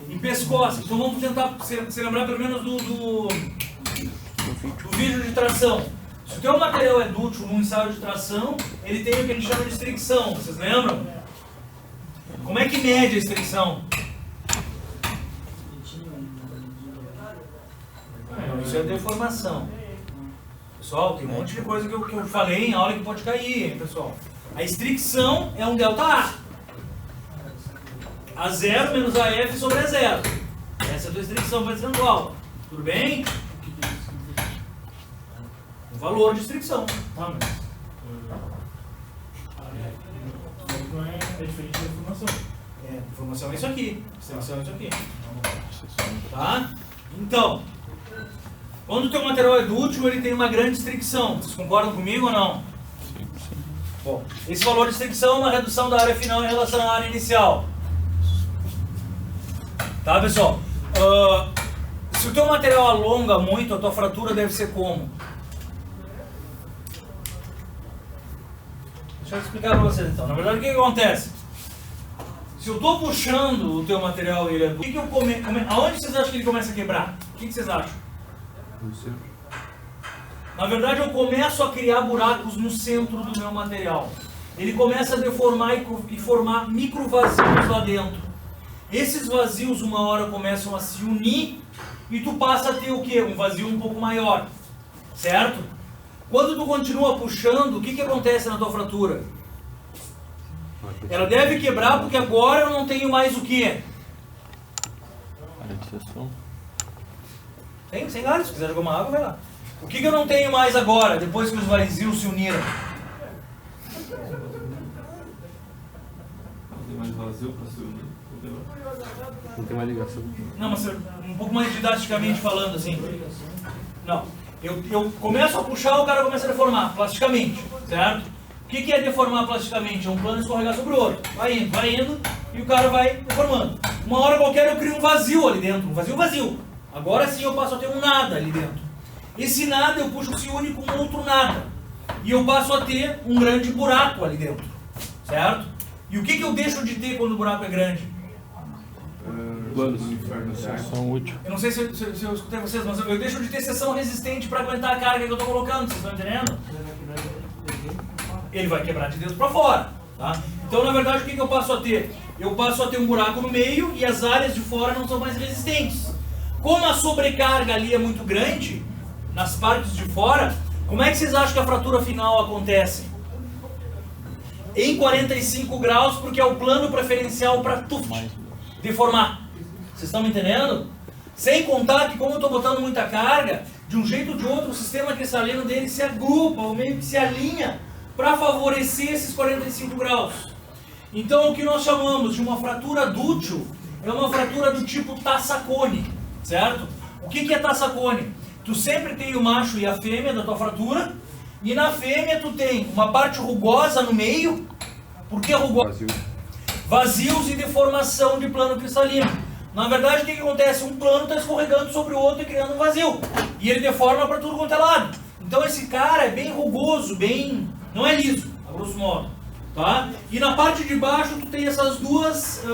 Em pescoço. Então vamos tentar se lembrar pelo menos do vídeo de tração. Se o teu material é dútil num ensaio de tração, ele tem o que a gente chama de estricção. Vocês lembram? Como é que mede a estricção? Isso é deformação. Pessoal, tem um monte de coisa que eu falei em aula que pode cair, hein, pessoal. A estricção é um ΔA. A0 menos AF sobre A0. Essa é a tua estricção percentual. Tudo bem? O valor de estricção. Ah, mas... não é diferente da informação. Informação é isso aqui. Extensão é isso aqui. Tá? Então, quando o teu material é dútil, ele tem uma grande estricção. Vocês concordam comigo ou não? Sim, sim. Bom, esse valor de estricção é uma redução da área final em relação à área inicial. Tá, pessoal? Se o teu material alonga muito, a tua fratura deve ser como? Deixa eu explicar para vocês então. Na verdade, o que acontece? Se eu estou puxando o teu material e ele é dútil, aonde vocês acham que ele começa a quebrar? O que vocês acham? No centro. Na verdade, eu começo a criar buracos no centro do meu material. Ele começa a deformar e formar micro vazios lá dentro. Esses vazios, uma hora, começam a se unir e tu passa a ter o quê? Um vazio um pouco maior. Certo? Quando tu continua puxando, o que acontece na tua fratura? Ela deve quebrar porque agora eu não tenho mais o quê? Área de seção. Tem, sem galho, se quiser jogar uma água, vai lá. O que eu não tenho mais agora, depois que os vazios se uniram? Tem mais vazio para subir. Não tem mais ligação. Não, mas um pouco mais didaticamente falando assim. Não. Eu começo a puxar, o cara começa a deformar plasticamente, certo? O que é deformar plasticamente? É um plano escorregar sobre o outro. Vai indo, e o cara vai deformando. Uma hora qualquer eu crio um vazio ali dentro, um vazio. Agora sim eu passo a ter um nada ali dentro. Esse nada eu puxo, se une com outro nada. E eu passo a ter um grande buraco ali dentro, certo? E o que eu deixo de ter quando o buraco é grande? Planos. São útil. Eu não sei se eu escutei vocês, mas eu deixo de ter seção resistente para aguentar a carga que eu estou colocando, vocês estão entendendo? Ele vai quebrar de dentro para fora, tá? Então, na verdade, o que eu passo a ter? Eu passo a ter um buraco no meio e as áreas de fora não são mais resistentes. Como a sobrecarga ali é muito grande, nas partes de fora, como é que vocês acham que a fratura final acontece? Em 45 graus, porque é o plano preferencial para deformar. Vocês estão me entendendo? Sem contar que, como eu estou botando muita carga, de um jeito ou de outro, o sistema cristalino dele se agrupa, ou meio que se alinha, para favorecer esses 45 graus. Então, o que nós chamamos de uma fratura dútil é uma fratura do tipo taça-cone, certo? O que é taça-cone? Tu sempre tem o macho e a fêmea da tua fratura, e na fêmea tu tem uma parte rugosa no meio. Por que rugosa? Vazios e deformação de plano cristalino. Na verdade, o que acontece? Um plano está escorregando sobre o outro e criando um vazio. E ele deforma para tudo quanto é lado. Então esse cara é bem rugoso, não é liso, a grosso modo. Tá? E na parte de baixo tu tem essas duas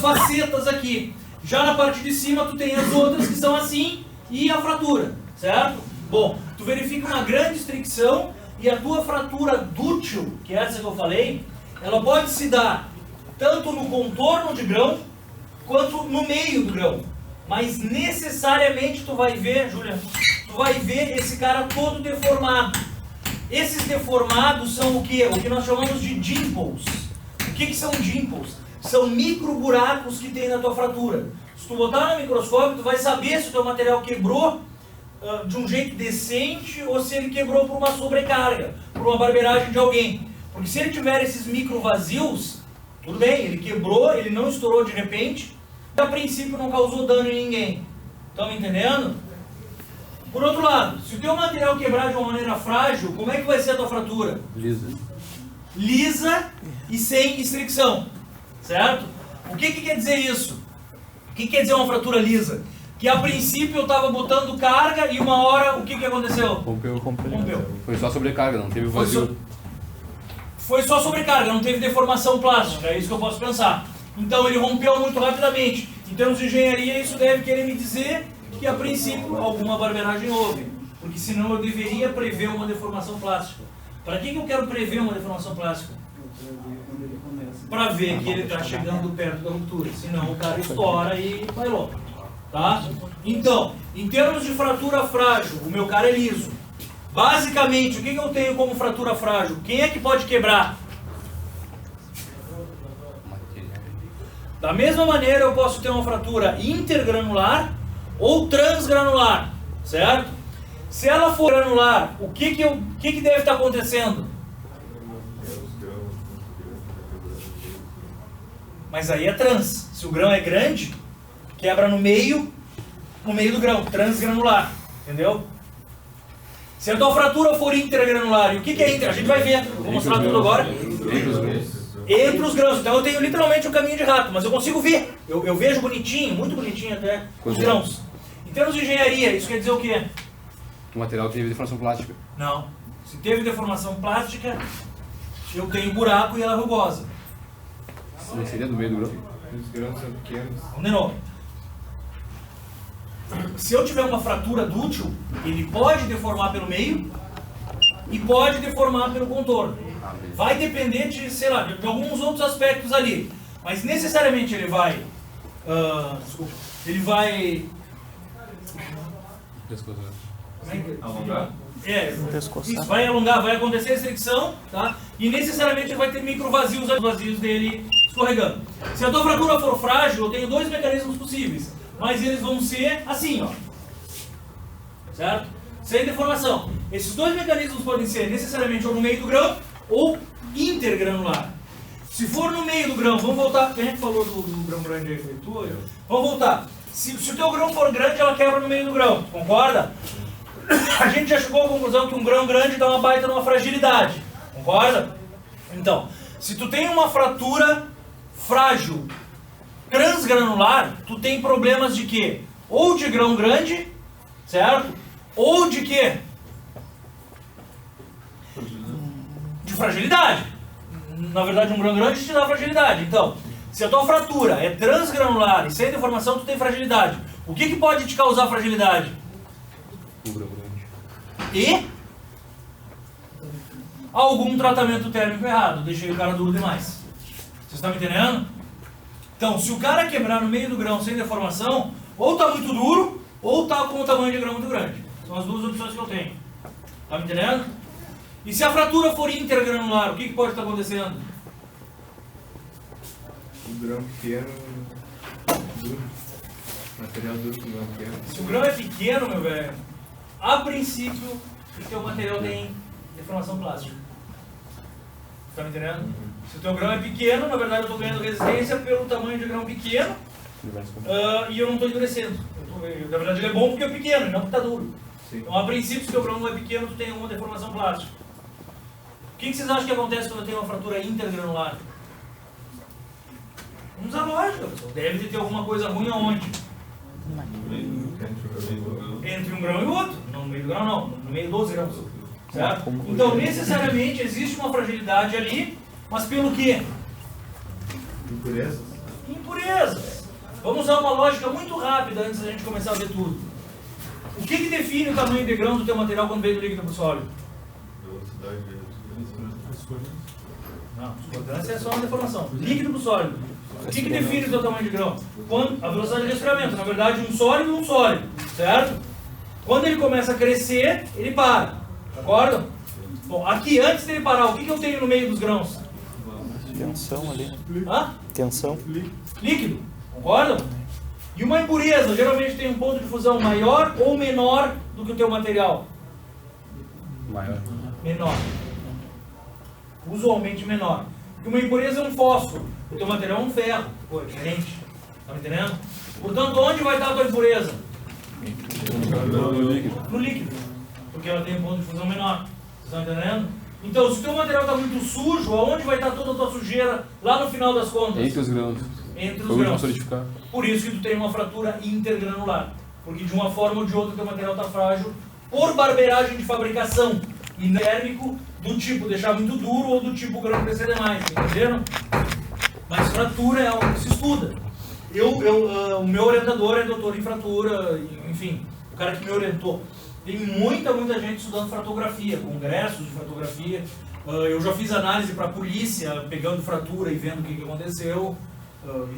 facetas aqui. Já na parte de cima tu tem as outras que são assim e a fratura, certo? Bom, tu verifica uma grande estricção e a tua fratura dútil, que é essa que eu falei, ela pode se dar tanto no contorno de grão quanto no meio do grão. Mas necessariamente tu vai ver, Júlia, tu vai ver esse cara todo deformado. Esses deformados são o que? O que nós chamamos de dimples. O que são dimples? São micro buracos que tem na tua fratura. Se tu botar no microscópio, tu vai saber se o teu material quebrou de um jeito decente ou se ele quebrou por uma sobrecarga, por uma barbeiragem de alguém. Porque se ele tiver esses micro vazios, tudo bem, ele quebrou, ele não estourou de repente, a princípio não causou dano em ninguém. Estão me entendendo? Por outro lado, se o teu material quebrar de uma maneira frágil, como é que vai ser a tua fratura? Lisa e sem estricção, certo? O que quer dizer isso? O que quer dizer uma fratura lisa? Que a princípio eu estava botando carga e uma hora o que aconteceu? Rompeu. Foi só sobrecarga, não teve vazio. Foi só sobrecarga, não teve deformação plástica, é isso que eu posso pensar. Então ele rompeu muito rapidamente. Em termos de engenharia, isso deve querer me dizer que a princípio alguma barbeiragem houve. Porque senão eu deveria prever uma deformação plástica. Para que eu quero prever uma deformação plástica? Para ver que ele está chegando perto da ruptura. Senão o cara estoura e vai logo. Tá? Então, em termos de fratura frágil, o meu cara é liso. Basicamente, o que eu tenho como fratura frágil? Quem é que pode quebrar? Da mesma maneira, eu posso ter uma fratura intergranular ou transgranular, certo? Se ela for granular, o que deve estar acontecendo? Mas aí é trans. Se o grão é grande, quebra no meio do grão, transgranular, entendeu? Se a tua fratura for intergranular, e o que é inter? A gente vai ver, vou mostrar tudo agora. Entre os grãos, então eu tenho literalmente um caminho de rato, mas eu consigo ver, eu vejo bonitinho, muito bonitinho até, os grãos. Em termos de engenharia, isso quer dizer o quê? O material teve deformação plástica. Não, se teve deformação plástica, eu tenho buraco e ela é rugosa. Não seria do meio do grão? Os grãos são pequenos. De novo. Se eu tiver uma fratura dútil, ele pode deformar pelo meio e pode deformar pelo contorno. Vai depender de, sei lá, de alguns outros aspectos ali. Mas necessariamente ele vai... ele vai... Alongar? Isso vai alongar, vai acontecer a estricção, tá? E necessariamente ele vai ter micro vazios dele escorregando. Se a tua fratura for frágil, eu tenho dois mecanismos possíveis. Mas eles vão ser assim, ó. Certo? sem deformação. Esses dois mecanismos podem ser necessariamente ou no meio do grão ou intergranular. Se for no meio do grão, vamos voltar, quem é que falou do grão grande aí? Foi tu? Eu? Vamos voltar. Se o teu grão for grande, ela quebra no meio do grão, concorda? A gente já chegou à conclusão que um grão grande dá uma baita numa fragilidade, concorda? Então, se tu tem uma fratura frágil transgranular, tu tem problemas de quê? Ou de grão grande, certo? Ou de quê? De fragilidade. Na verdade, um grão grande te dá fragilidade. Então, se a tua fratura é transgranular e sem deformação, tu tem fragilidade. O que pode te causar fragilidade? E algum tratamento térmico errado. Deixei o cara duro demais. Vocês estão me entendendo? Então, se o cara quebrar no meio do grão sem deformação, ou está muito duro, ou está com o tamanho de grão muito grande. São as duas opções que eu tenho. Está me entendendo? E se a fratura for intergranular, o que pode estar acontecendo? O grão pequeno, duro. Material duro com grão pequeno. Se o grão é pequeno, meu velho, a princípio, o teu material tem deformação plástica. Está me entendendo? Se o teu grão é pequeno, na verdade eu estou ganhando resistência pelo tamanho de grão pequeno e eu não estou endurecendo. Na verdade ele é bom porque é pequeno, não porque está duro. Sim. Então, a princípio, se o teu grão não é pequeno, tu tem uma deformação plástica. O que vocês acham que acontece quando eu tenho uma fratura intergranular? Vamos usar lógica, pessoal. Deve ter alguma coisa ruim aonde? Entre um grão e o outro. Não no meio do grão, não. No meio dos grãos. Certo? Então, necessariamente, existe uma fragilidade ali, mas pelo quê? Impurezas? Impurezas. Vamos usar uma lógica muito rápida antes da gente começar a ver tudo. O que define o tamanho de grão do teu material quando vem do líquido para o sólido? Não, discordância é só uma deformação. Líquido para o sólido. O que define o teu tamanho de grão? A velocidade de resfriamento. Na verdade, um sólido, certo? Quando ele começa a crescer, ele para. Concorda? Bom, aqui, antes dele parar, o que eu tenho no meio dos grãos? Tensão ali. Hã? Tensão. Líquido. Concorda? E uma impureza, geralmente tem um ponto de fusão maior ou menor do que o teu material? Maior. Menor. Usualmente menor. Porque uma impureza é um fósforo, o teu material é um ferro. Pô, é diferente. Tá me entendendo? Portanto, onde vai estar a tua impureza? No líquido. Porque ela tem um ponto de fusão menor. Vocês estão entendendo? Então, se o teu material está muito sujo, aonde vai estar toda a tua sujeira lá no final das contas? Entre os grãos. Entre os Como grãos. solidificar. Por isso que tu tem uma fratura intergranular. Porque de uma forma ou de outra o teu material está frágil por barbeiragem de fabricação e térmico do tipo deixar muito duro ou do tipo grão crescer demais. Entenderam? Mas fratura é algo que se estuda. O meu orientador é doutor em fratura, enfim, o cara que me orientou. Tem muita gente estudando fratografia, congressos de fratografia. Eu já fiz análise para a polícia, pegando fratura e vendo o que aconteceu.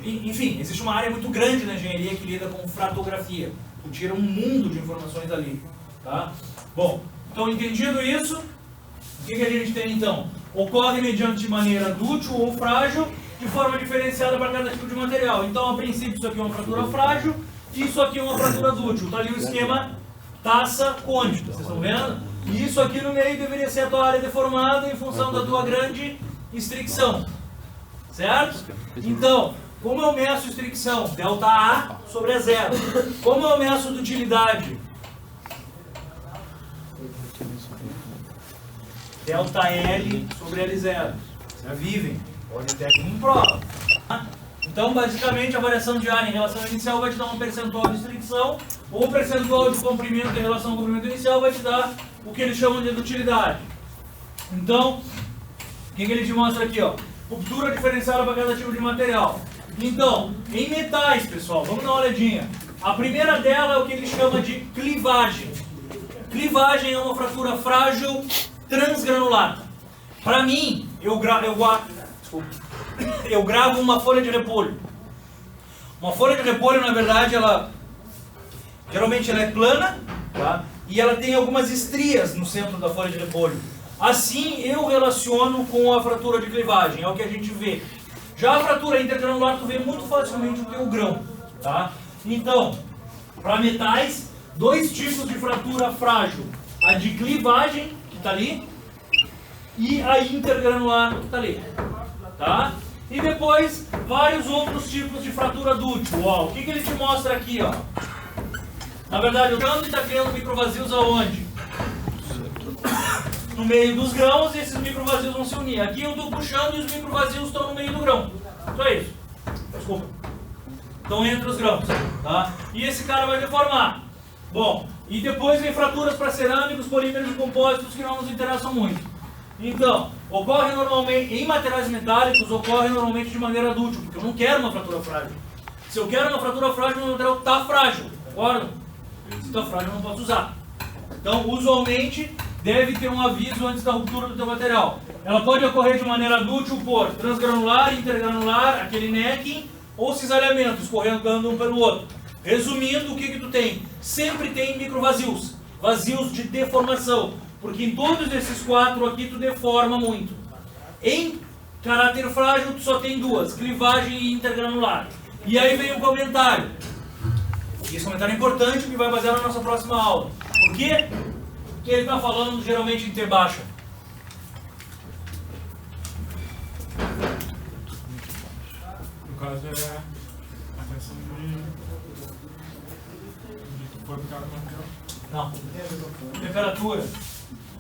Enfim, existe uma área muito grande na engenharia que lida com fratografia. Tu tira um mundo de informações ali. Tá? Bom, então entendido isso, o que a gente tem então? Ocorre mediante maneira dútil ou frágil, de forma diferenciada para cada tipo de material. Então, a princípio, isso aqui é uma fratura frágil e isso aqui é uma fratura dútil. Está ali o esquema taça cônica, vocês estão vendo? E isso aqui no meio deveria ser a tua área deformada em função da tua grande estricção. Certo? Então, como eu meço estricção? Delta A sobre A zero. Como eu meço dutilidade? Delta L sobre L0. Vocês vivem. Pode até que não prova. Então, basicamente, a variação de área em relação ao inicial vai te dar um percentual de estricção, ou um percentual de comprimento em relação ao comprimento inicial vai te dar o que eles chamam de dutilidade. Então, o que ele te mostra aqui? Ó? Ruptura diferenciada para cada tipo de material. Então, em metais, pessoal, vamos dar uma olhadinha. A primeira dela é o que ele chama de clivagem. Clivagem é uma fratura frágil transgranular. Para mim, eu gravo uma folha de repolho. Uma folha de repolho, na verdade, geralmente ela é plana, tá? E ela tem algumas estrias no centro da folha de repolho. Assim, eu relaciono com a fratura de clivagem, é o que a gente vê. Já a fratura intergranular, tu vê muito facilmente o teu grão, tá? Então, para metais, dois tipos de fratura frágil. a de clivagem, que está ali, e a intergranular, que está ali. Tá? E depois, vários outros tipos de fratura dútil. Ó, o que ele te mostra aqui? Ó? Na verdade, o tanto está criando microvazios aonde? No meio dos grãos, e esses microvazios vão se unir. Aqui eu estou puxando e os microvazios estão no meio do grão. Só isso. Desculpa. Estão entre os grãos. Tá? E esse cara vai deformar. Bom, e depois vem fraturas para cerâmicos, polímeros e compósitos que não nos interessam muito. Então, ocorre normalmente, em materiais metálicos, ocorre normalmente de maneira dútil, porque eu não quero uma fratura frágil. Se eu quero uma fratura frágil, o meu material está frágil, concorda? Se está frágil, eu não posso usar. Então, usualmente, deve ter um aviso antes da ruptura do teu material. Ela pode ocorrer de maneira dútil por transgranular, intergranular, aquele necking, ou cisalhamento, escorrendo um pelo outro. Resumindo, o que tu tem? Sempre tem microvazios, vazios de deformação, porque em todos esses 4 aqui tu deforma muito. Em caráter frágil tu só tem 2, clivagem e intergranular. E aí vem um comentário. E esse comentário é importante que vai basear na nossa próxima aula. Por quê? Porque ele está falando geralmente em T baixa. No caso é a questão de foi aplicado no material. Não. Temperatura.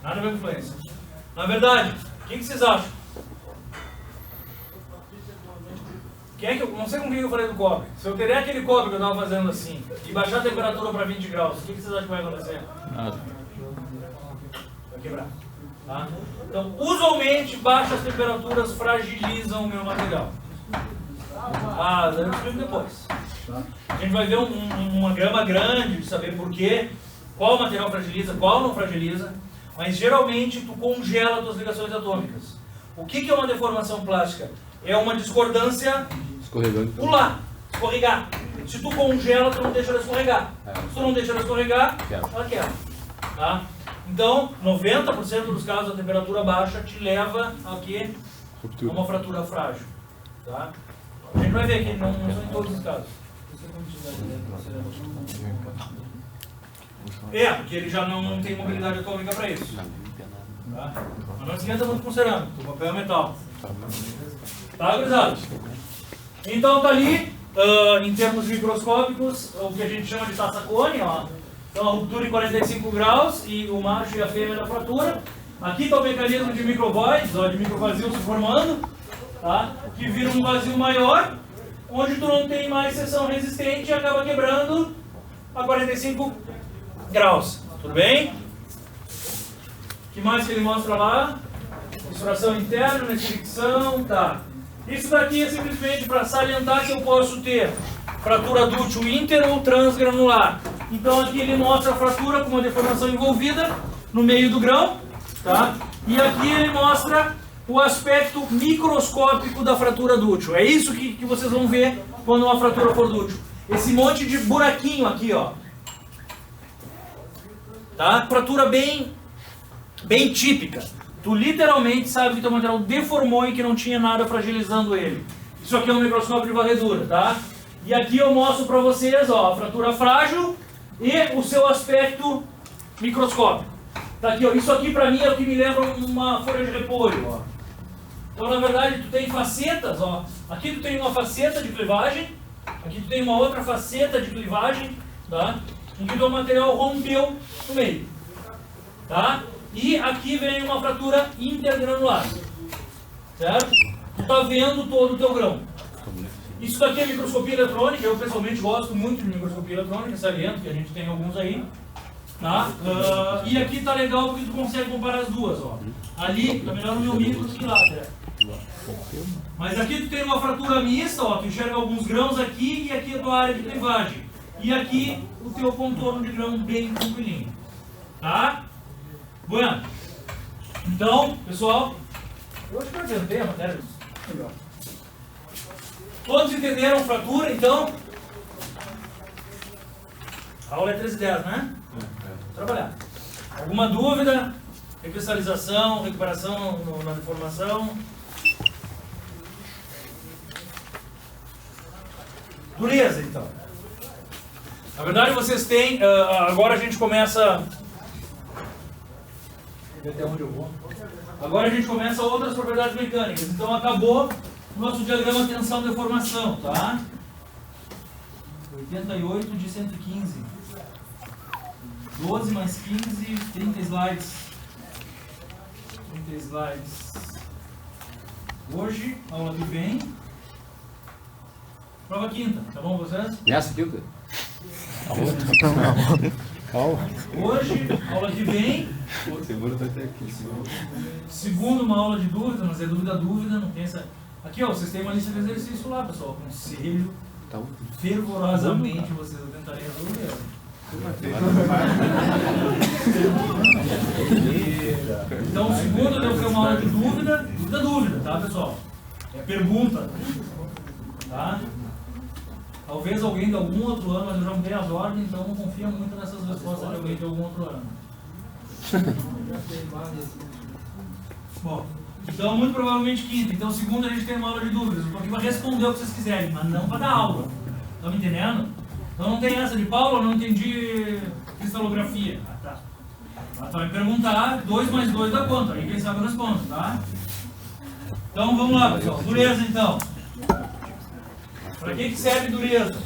Nada a ver com influência. Na verdade, o que vocês acham? Quem é que eu não sei com quem eu falei do cobre. Se eu teria aquele cobre que eu estava fazendo assim e baixar a temperatura para 20 graus, o que vocês acham que vai acontecer? Nada. Vai quebrar. Tá? Então, usualmente, baixas temperaturas fragilizam o meu material. Ah, eu explico depois. A gente vai ver uma gama grande de saber por quê, qual material fragiliza, qual não fragiliza, mas geralmente tu congela as tuas ligações atômicas. O que é uma deformação plástica? É uma discordância Escorregando. pular, escorregar. Se tu congela, tu não deixa ela escorregar. Se tu não deixa ela escorregar, ela quebra. Tá? Então, 90% dos casos a temperatura baixa te leva a quê? A uma fratura frágil. Tá? A gente vai ver que não são em todos os casos. É, porque ele já não tem mobilidade atômica para isso. Tá? Mas não esquenta muito com cerâmico, o papel é metal. Tá, gurizada? Então tá ali, em termos microscópicos, o que a gente chama de taça cone, ó. Então a ruptura em 45 graus e o macho e a fêmea da fratura. Aqui está o mecanismo de microvoids, ó, de microvazio se formando, tá? Que vira um vazio maior, onde tu não tem mais seção resistente e acaba quebrando a 45 graus. Tudo bem? O que mais que ele mostra lá? Misturação interna, fricção, tá. Isso daqui é simplesmente para salientar que eu posso ter fratura dútil inter ou transgranular. Então aqui ele mostra a fratura com uma deformação envolvida no meio do grão, tá? E aqui ele mostra o aspecto microscópico da fratura dútil. É isso que vocês vão ver quando uma fratura for dútil. Esse monte de buraquinho aqui, ó. Tá? Fratura bem típica. Tu literalmente sabe que teu material deformou e que não tinha nada fragilizando ele. Isso aqui é um microscópio de varredura, tá? E aqui eu mostro para vocês, ó, a fratura frágil e o seu aspecto microscópico. Tá aqui, ó. Isso aqui para mim é o que me lembra uma folha de repolho, ó. Então, na verdade, tu tem facetas, ó. Aqui tu tem uma faceta de clivagem, aqui tu tem uma outra faceta de clivagem, tá? Em que o teu material rompeu no meio, tá? E aqui vem uma fratura intergranular, certo? Tu tá vendo todo o teu grão. Isso daqui é microscopia eletrônica, eu pessoalmente gosto muito de microscopia eletrônica, saliento que a gente tem alguns aí. Tá? E aqui tá legal porque tu consegue comparar as duas, ó. Ali tá melhor no meu micro do que lá, né? Mas aqui tu tem uma fratura mista, ó, tu enxerga alguns grãos aqui e aqui a tua área de clivagem. E aqui o teu contorno de grão bem tranquilinho. Tá? Bueno. Então, pessoal, eu acho que eu adiantei a matéria. Melhor. Todos entenderam fratura, então? A aula é 13h10, né? Vou trabalhar. Alguma dúvida? Recristalização, recuperação na deformação? Dureza, então. Na verdade, vocês têm... agora a gente começa Ver até onde eu vou. Agora a gente começa outras propriedades mecânicas. Então acabou o nosso diagrama tensão-deformação, tá? 88 de 115. 12 mais 15, 30 slides. 30 slides. Hoje, aula que vem. Prova quinta, tá bom vocês? Nessa quinta? Hoje, aula que vem. Seguro vai ter aqui. Segundo, uma aula de dúvida, mas é dúvida, não pensa. Aqui, ó, vocês têm uma lista de exercício lá, pessoal. Aconselho fervorosamente vocês a tentarem resolver. Então, segundo, deve ser uma aula de dúvida, tá, pessoal? É pergunta, tá? Talvez alguém de algum outro ano, mas eu já mudei as ordens, então não confia muito nessas respostas de alguém de algum outro ano. Bom, então muito provavelmente quinta. Então segunda a gente tem uma aula de dúvidas. Eu tô aqui para responder o que vocês quiserem, mas não para dar aula. Estão me entendendo? Então não tem essa de Paulo, eu não entendi cristalografia. Ah, tá. Ela vai me perguntar 2 mais 2 dá quanto? Aí quem sabe eu respondo, tá? Então vamos lá, pessoal. Dureza então. Para que serve dureza?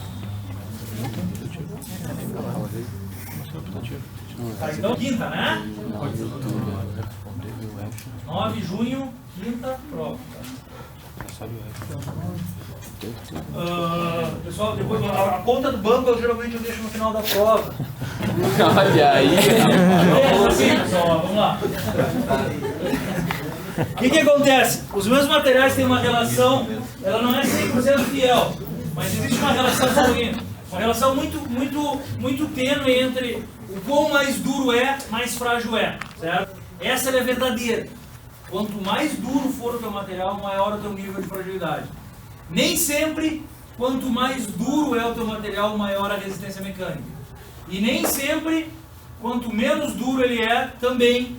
Tá, então quinta, né? 9 de junho, quinta, prova. Pessoal, depois a conta do banco eu geralmente deixo no final da prova. Olha aí. É assim, pessoal, vamos lá. O que acontece? Os meus materiais têm uma relação, ela não é 100% fiel, mas existe uma relação uma relação muito tênue entre o quão mais duro é, mais frágil é, certo? Essa é verdadeira. Quanto mais duro for o teu material, maior o teu nível de fragilidade. Nem sempre, quanto mais duro é o teu material, maior a resistência mecânica. E nem sempre, quanto menos duro ele é, também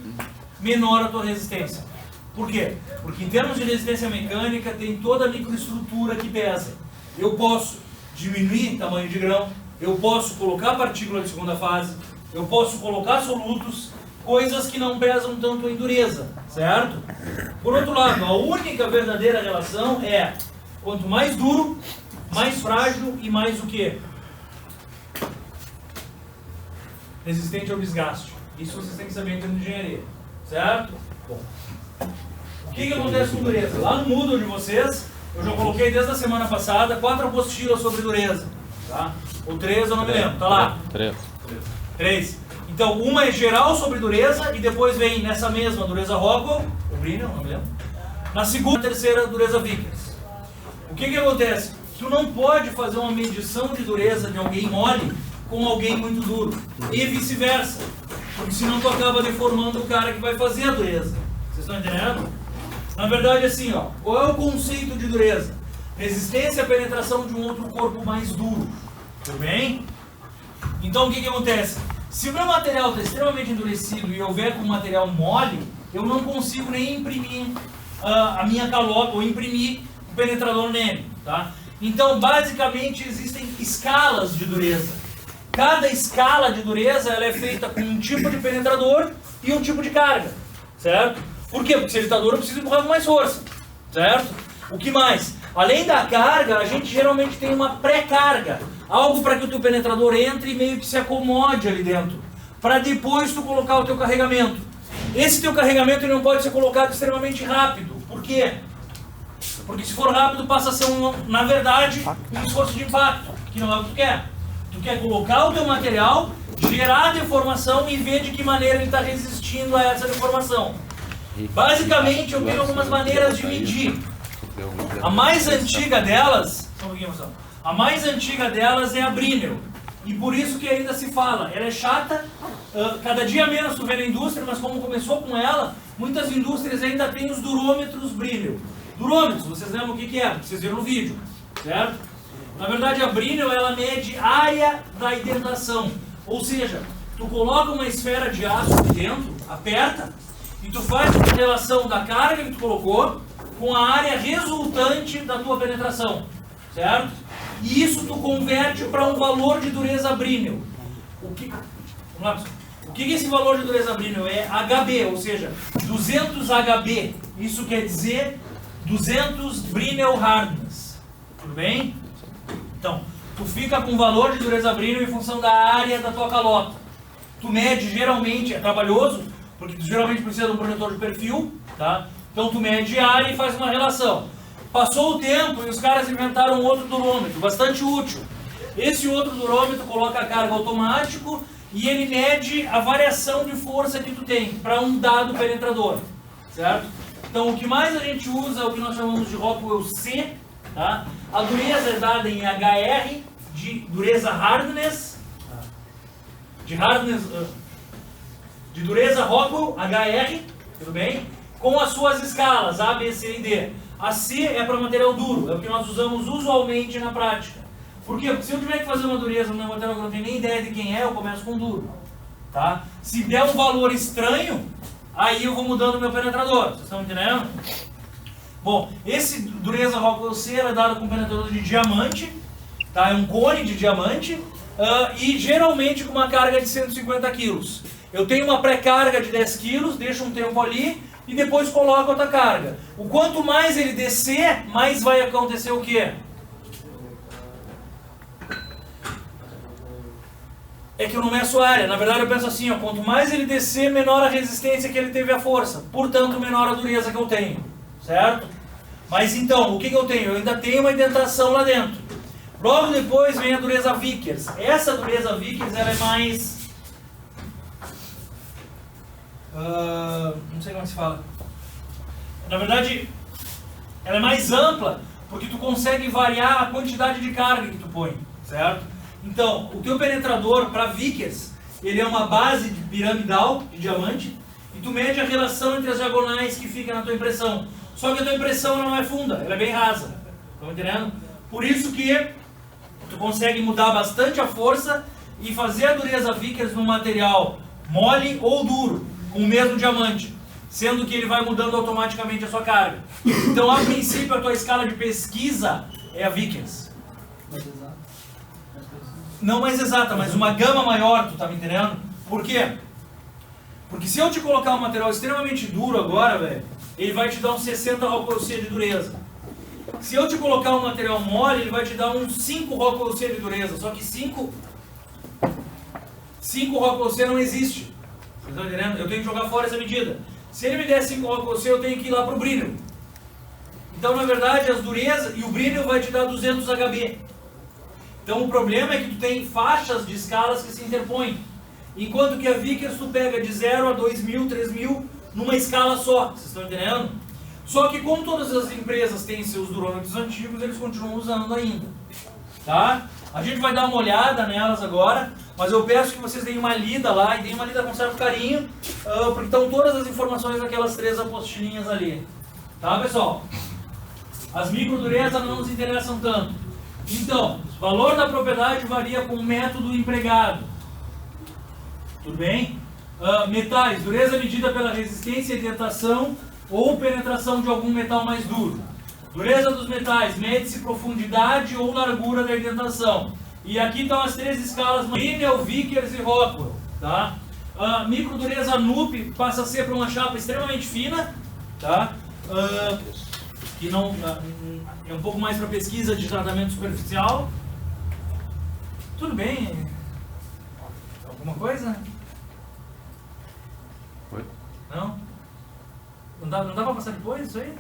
menor a tua resistência. Por quê? Porque em termos de resistência mecânica, tem toda a microestrutura que pesa. Eu posso diminuir tamanho de grão, eu posso colocar partícula de segunda fase, eu posso colocar solutos, coisas que não pesam tanto em dureza, certo? Por outro lado, a única verdadeira relação é quanto mais duro, mais frágil e mais o quê? Resistente ao desgaste. Isso vocês têm que saber em termos de engenharia, certo? Bom. O que acontece com dureza? Lá no Moodle de vocês, eu já coloquei desde a semana passada 4 apostilas sobre dureza, tá? Ou 3, eu não me lembro, tá lá? 3. Então, uma é geral sobre dureza e depois vem nessa mesma dureza Rockwell, o Brinell, não me lembro. Na segunda e terceira, dureza Vickers. O que acontece? Tu não pode fazer uma medição de dureza de alguém mole com alguém muito duro. E vice-versa. Porque senão tu acaba deformando o cara que vai fazer a dureza. Vocês estão entendendo? Na verdade, assim, ó, qual é o conceito de dureza? Resistência à penetração de um outro corpo mais duro. Tudo bem? Então, o que acontece? Se o meu material está extremamente endurecido e eu vier com um material mole, eu não consigo nem imprimir a minha calota ou imprimir o penetrador nele, tá? Então, basicamente, existem escalas de dureza. Cada escala de dureza ela é feita com um tipo de penetrador e um tipo de carga, certo? Por quê? Porque se ele está duro, eu preciso empurrar com mais força, certo? O que mais? Além da carga, a gente geralmente tem uma pré-carga. Algo para que o teu penetrador entre e meio que se acomode ali dentro. Para depois tu colocar o teu carregamento. Esse teu carregamento ele não pode ser colocado extremamente rápido. Por quê? Porque se for rápido passa a ser, na verdade, um esforço de impacto. Que não é o que tu quer. Tu quer colocar o teu material, gerar a deformação e ver de que maneira ele está resistindo a essa deformação. Basicamente, eu tenho algumas maneiras de medir. A mais antiga delas... Só um pouquinho, moção. A mais antiga delas é a Brinell. E por isso que ainda se fala. Ela é chata, cada dia menos tu vê na indústria, mas como começou com ela, muitas indústrias ainda têm os durômetros Brinell. Durômetros, vocês lembram o que é? Vocês viram no vídeo, certo? Na verdade a Brinell, ela mede área da indentação. Ou seja, tu coloca uma esfera de aço aqui dentro, aperta, e tu faz a relação da carga que tu colocou com a área resultante da tua penetração, certo? E isso tu converte para um valor de dureza Brinell. Vamos lá, pessoal. O que é esse valor de dureza Brinell? É HB, ou seja, 200 HB. Isso quer dizer 200 Brinell Hardness. Tudo bem? Então, tu fica com o valor de dureza Brinell em função da área da tua calota. Tu mede geralmente, é trabalhoso, porque tu geralmente precisa de um projetor de perfil, tá? Então tu mede a área e faz uma relação. Passou o tempo e os caras inventaram um outro durômetro, bastante útil. Esse outro durômetro coloca a carga automático e ele mede a variação de força que tu tem para um dado penetrador, certo? Então o que mais a gente usa é o que nós chamamos de Rockwell C, tá? A dureza é dada em HR, de dureza hardness, de dureza Rockwell, HR, tudo bem? Com as suas escalas, A, B, C e D. A C é para material duro, é o que nós usamos usualmente na prática. Por quê? Porque se eu tiver que fazer uma dureza no material que eu não tenho nem ideia de quem é, eu começo com duro. Tá? Se der um valor estranho, aí eu vou mudando o meu penetrador. Vocês estão entendendo? Bom, esse dureza Rockwell C é dado com penetrador de diamante, tá? É um cone de diamante e geralmente com uma carga de 150 kg. Eu tenho uma pré-carga de 10 kg, deixo um tempo ali e depois coloco outra carga. O quanto mais ele descer, mais vai acontecer o quê? É que eu não meço a área. Na verdade eu penso assim, ó, quanto mais ele descer, menor a resistência que ele teve à força. Portanto, menor a dureza que eu tenho. Certo? Mas então, o que eu tenho? Eu ainda tenho uma indentação lá dentro. Logo depois vem a dureza Vickers. Essa dureza Vickers, ela é mais... não sei como é que se fala. Na verdade, ela é mais ampla, porque tu consegue variar a quantidade de carga que tu põe. Certo? Então, o teu penetrador para Vickers, ele é uma base de piramidal, de diamante, e tu mede a relação entre as diagonais que fica na tua impressão. Só que a tua impressão não é funda, ela é bem rasa. Estão entendendo? Por isso que tu consegue mudar bastante a força e fazer a dureza Vickers no material mole ou duro, com o mesmo diamante, sendo que ele vai mudando automaticamente a sua carga. Então, a princípio, a tua escala de pesquisa é a Vickers. Não mais exata, mas uma gama maior, tu tá me entendendo? Por quê? Porque se eu te colocar um material extremamente duro agora, velho, ele vai te dar uns 60 Rockwell C de dureza. Se eu te colocar um material mole, ele vai te dar uns 5 Rockwell C de dureza. Só que 5 Rockwell C não existe. Vocês estão entendendo? Eu tenho que jogar fora essa medida. Se ele me der 5 Rockwell C, eu tenho que ir lá pro Brinell. Então, na verdade, as durezas, e o Brinell vai te dar 200 HB. Então o problema é que tu tem faixas de escalas que se interpõem. Enquanto que a Vickers tu pega de 0 a 2.000, 3.000 numa escala só. Vocês estão entendendo? Só que como todas as empresas têm seus durômetros antigos, eles continuam usando ainda. Tá? A gente vai dar uma olhada nelas agora, mas eu peço que vocês deem uma lida lá e deem uma lida com certo carinho, porque estão todas as informações daquelas 3 apostilinhas ali. Tá, pessoal? As microdurezas não nos interessam tanto. Então, o valor da propriedade varia com o método empregado. Tudo bem? Metais, dureza medida pela resistência, indentação ou penetração de algum metal mais duro. Dureza dos metais, mede-se profundidade ou largura da indentação. E aqui estão as 3 escalas, Brinell, Vickers e Rockwell. Tá? Microdureza NUP passa a ser para uma chapa extremamente fina. Tá? Que não, é um pouco mais para pesquisa de tratamento superficial. Tudo bem? Alguma coisa? Oi? Não? Não dá para passar depois isso aí?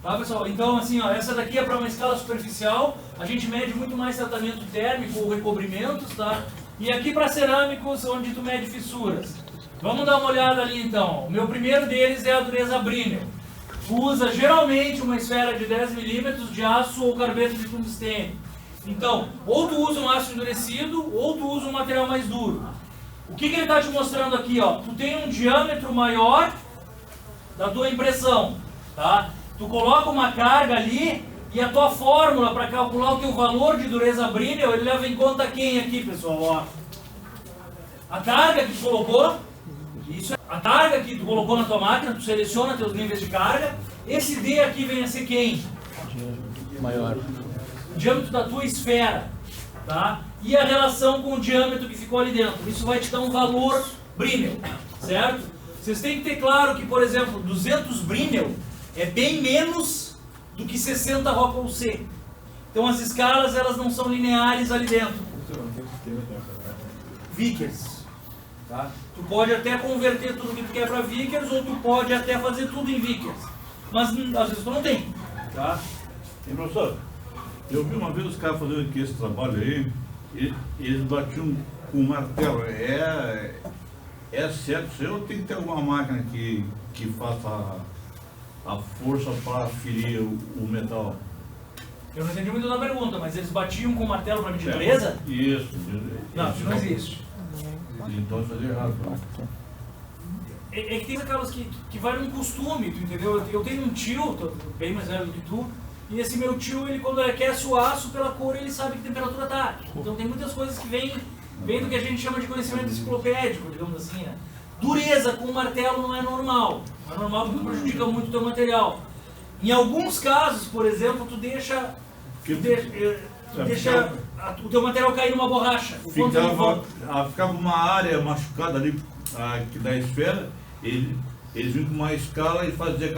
Tá, pessoal? Então, assim, ó, essa daqui é para uma escala superficial. A gente mede muito mais tratamento térmico ou recobrimentos, tá? E aqui para cerâmicos, onde tu mede fissuras. Vamos dar uma olhada ali, então. O meu primeiro deles é a dureza Brinell. Usa geralmente uma esfera de 10 mm de aço ou carbeto de tungstênio. Então, ou tu usa um aço endurecido, ou tu usa um material mais duro. O que ele está te mostrando aqui? Ó? Tu tem um diâmetro maior da tua impressão. Tá? Tu coloca uma carga ali e a tua fórmula para calcular o teu valor de dureza Brinell, ele leva em conta quem aqui, pessoal? Ó? A carga que tu colocou. Isso é a carga que tu colocou na tua máquina, tu seleciona teus níveis de carga. Esse D aqui vem a ser quem? Maior. O diâmetro da tua esfera. Tá? e a relação com o diâmetro que ficou ali dentro. Isso vai te dar um valor Brinell, certo? Vocês têm que ter claro que, por exemplo, 200 Brinell é bem menos do que 60 Rockwell C. Então as escalas elas não são lineares ali dentro. Vickers. Tá? Tu pode até converter tudo que tu quer para Vickers ou tu pode até fazer tudo em Vickers. Mas às vezes tu não tem. Tá? E professor, eu vi uma vez os caras fazendo aqui esse trabalho aí, eles batiam com um martelo. É certo isso aí ou tem que ter alguma máquina que faça a força para ferir o metal? Eu não entendi muito da pergunta, mas eles batiam com o martelo para medir dureza? Isso. Não, isso não existe. Então isso é errado. É que tem aquelas que vai num costume, tu entendeu? Eu tenho um tio, tô bem mais velho do que tu, e esse meu tio, ele quando aquece o aço pela cor, ele sabe que temperatura tá. Então tem muitas coisas que vêm do que a gente chama de conhecimento enciclopédico, digamos assim, né? Dureza com o martelo não é normal. Não é normal porque prejudica muito o teu material. Em alguns casos, por exemplo, tu deixa o teu material cair numa borracha. Ficava uma área machucada ali, aqui da esfera, eles vinham com uma escala e faziam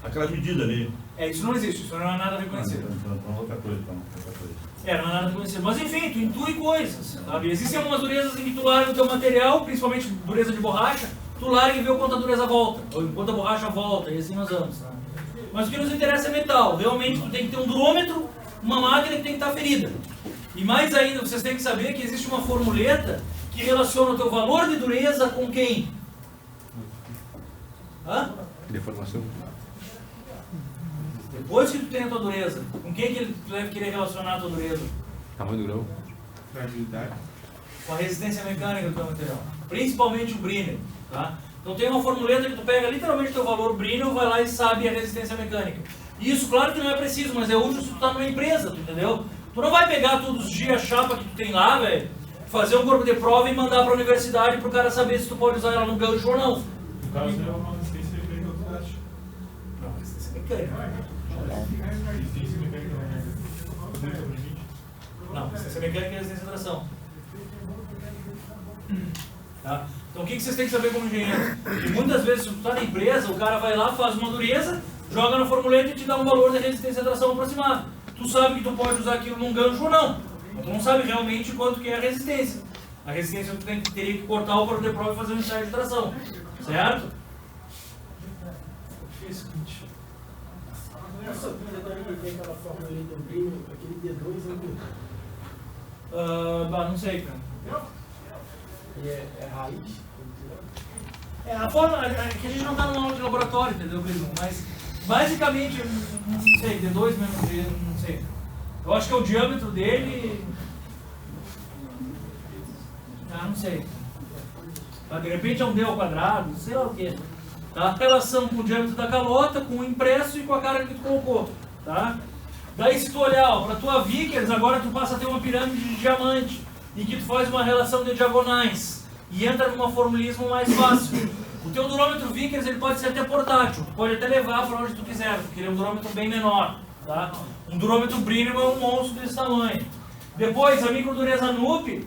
aquela medida ali. Isso não existe, isso não é nada reconhecido. Então outra coisa. Não é nada reconhecido. Mas enfim, tu intui coisas, sabe? Existem algumas durezas em que tu larga o teu material, principalmente dureza de borracha, tu larga e vê o quanto a dureza volta, ou enquanto a borracha volta, e assim nós vamos. Né? Mas o que nos interessa é metal. Realmente tu tem que ter um durômetro, uma máquina que tem que estar ferida. E mais ainda, vocês têm que saber que existe uma formuleta que relaciona o teu valor de dureza com quem? Deformação. Depois que tu tem a tua dureza, com quem que tu deve querer relacionar a tua dureza? Tamanho do grão. Fragilidade. Com a resistência mecânica do teu material. Principalmente o Brinell. Tá? Então tem uma formuleta que tu pega literalmente o teu valor Brinell, vai lá e sabe a resistência mecânica. E isso claro que não é preciso, mas é útil se tu tá numa empresa, tu entendeu? Tu não vai pegar todos os dias a chapa que tu tem lá, velho, fazer um corpo de prova e mandar pra universidade pro cara saber se tu pode usar ela no gancho ou não. No caso, é uma resistência mecânica do plástico. Não, resistência mecânica. Resistência mecânica Não, resistência mecânica é resistência à tração. Tá? Então o que vocês têm que saber como engenheiro? Que muitas vezes, se tu está na empresa, o cara vai lá, faz uma dureza, joga na formuleta e te dá um valor de resistência à tração aproximado. Tu sabe que tu pode usar aquilo num gancho ou não. Mas tu não sabe realmente quanto que é a resistência. A resistência tu teria que cortar o corpo de prova e fazer um ensaio de tração. Certo? Essa agora que tem aquela fórmula ali do Brinell, aquele D2 Não sei, cara. é raiz? A forma é que a gente não está numa aula de laboratório, entendeu, Pedro? Mas basicamente, não sei, D2 mesmo, não sei. Eu acho que é o diâmetro dele. Não sei. De repente é um D ao quadrado, sei lá o que. Tá? Relação com o diâmetro da calota, com o impresso e com a carga que tu colocou. Tá? Daí se tu olhar para a tua Vickers, agora tu passa a ter uma pirâmide de diamante, em que tu faz uma relação de diagonais e entra numa formulismo mais fácil. O teu durômetro Vickers ele pode ser até portátil, tu pode até levar para onde tu quiser, porque ele é um durômetro bem menor. Tá? Um durômetro Brinell é um monstro desse tamanho. Depois a microdureza NUP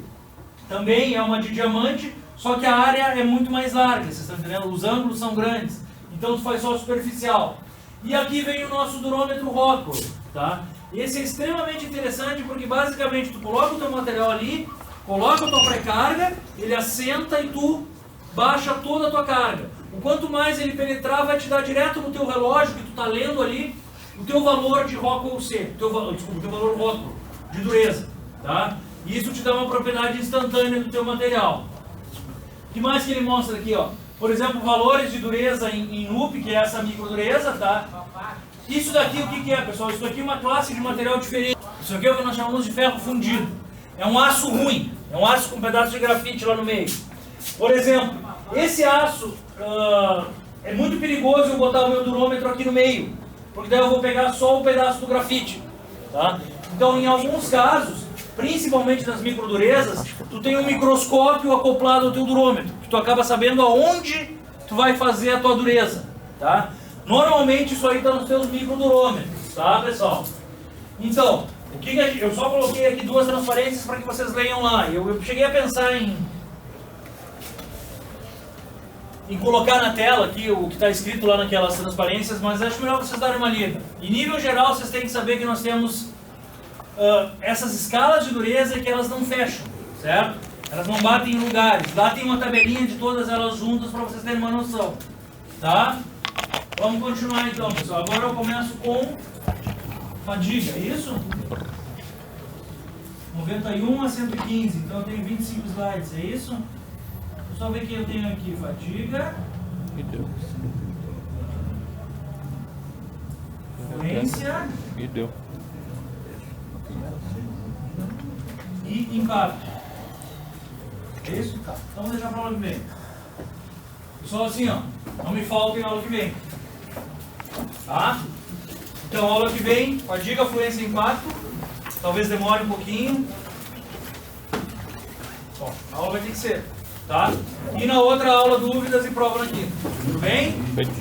também é uma de diamante, só que a área é muito mais larga, vocês estão entendendo? Os ângulos são grandes, então tu faz só superficial. E aqui vem o nosso durômetro Rockwell, tá? Esse é extremamente interessante porque basicamente tu coloca o teu material ali, coloca a tua pré-carga, ele assenta e tu baixa toda a tua carga. O quanto mais ele penetrar, vai te dar direto no teu relógio que tu está lendo ali, o teu valor de Rockwell C, o teu valor Rockwell de dureza, tá? Isso te dá uma propriedade instantânea do teu material. O que mais que ele mostra aqui, ó? Por exemplo, valores de dureza em NUP, que é essa microdureza, tá? Isso daqui, o que é, pessoal? Isso daqui é uma classe de material diferente. Isso aqui é o que nós chamamos de ferro fundido. É um aço ruim, é um aço com um pedaço de grafite lá no meio. Por exemplo, esse aço é muito perigoso eu botar o meu durômetro aqui no meio, porque daí eu vou pegar só o pedaço do grafite, tá? Então, em alguns casos, principalmente nas microdurezas, tu tem um microscópio acoplado ao teu durômetro, que tu acaba sabendo aonde tu vai fazer a tua dureza, tá? Normalmente isso aí está nos teus microdurômetros, tá, pessoal? Então, Eu só coloquei aqui 2 transparências para que vocês leiam lá. Eu cheguei a pensar em colocar na tela aqui o que está escrito lá naquelas transparências, mas acho melhor vocês darem uma lida. Em nível geral, vocês têm que saber que nós temos essas escalas de dureza e que elas não fecham, certo? Elas não batem em lugares. Lá tem uma tabelinha de todas elas juntas para vocês terem uma noção, tá? Vamos continuar então, pessoal. Agora eu começo com fadiga, é isso? 91 a 115, então eu tenho 25 slides, é isso? Deixa eu só ver o que eu tenho aqui. Fadiga, E deu. fluência E deu. e impacto. É isso? Tá. Então vamos deixar para a aula que vem. Pessoal, assim, ó, não me faltem na aula que vem. Tá? Então, aula que vem, fadiga, fluência e impacto. Talvez demore um pouquinho. Bom, a aula vai ter que ser, tá? E na outra aula, dúvidas e prova aqui. Tudo bem? Feito.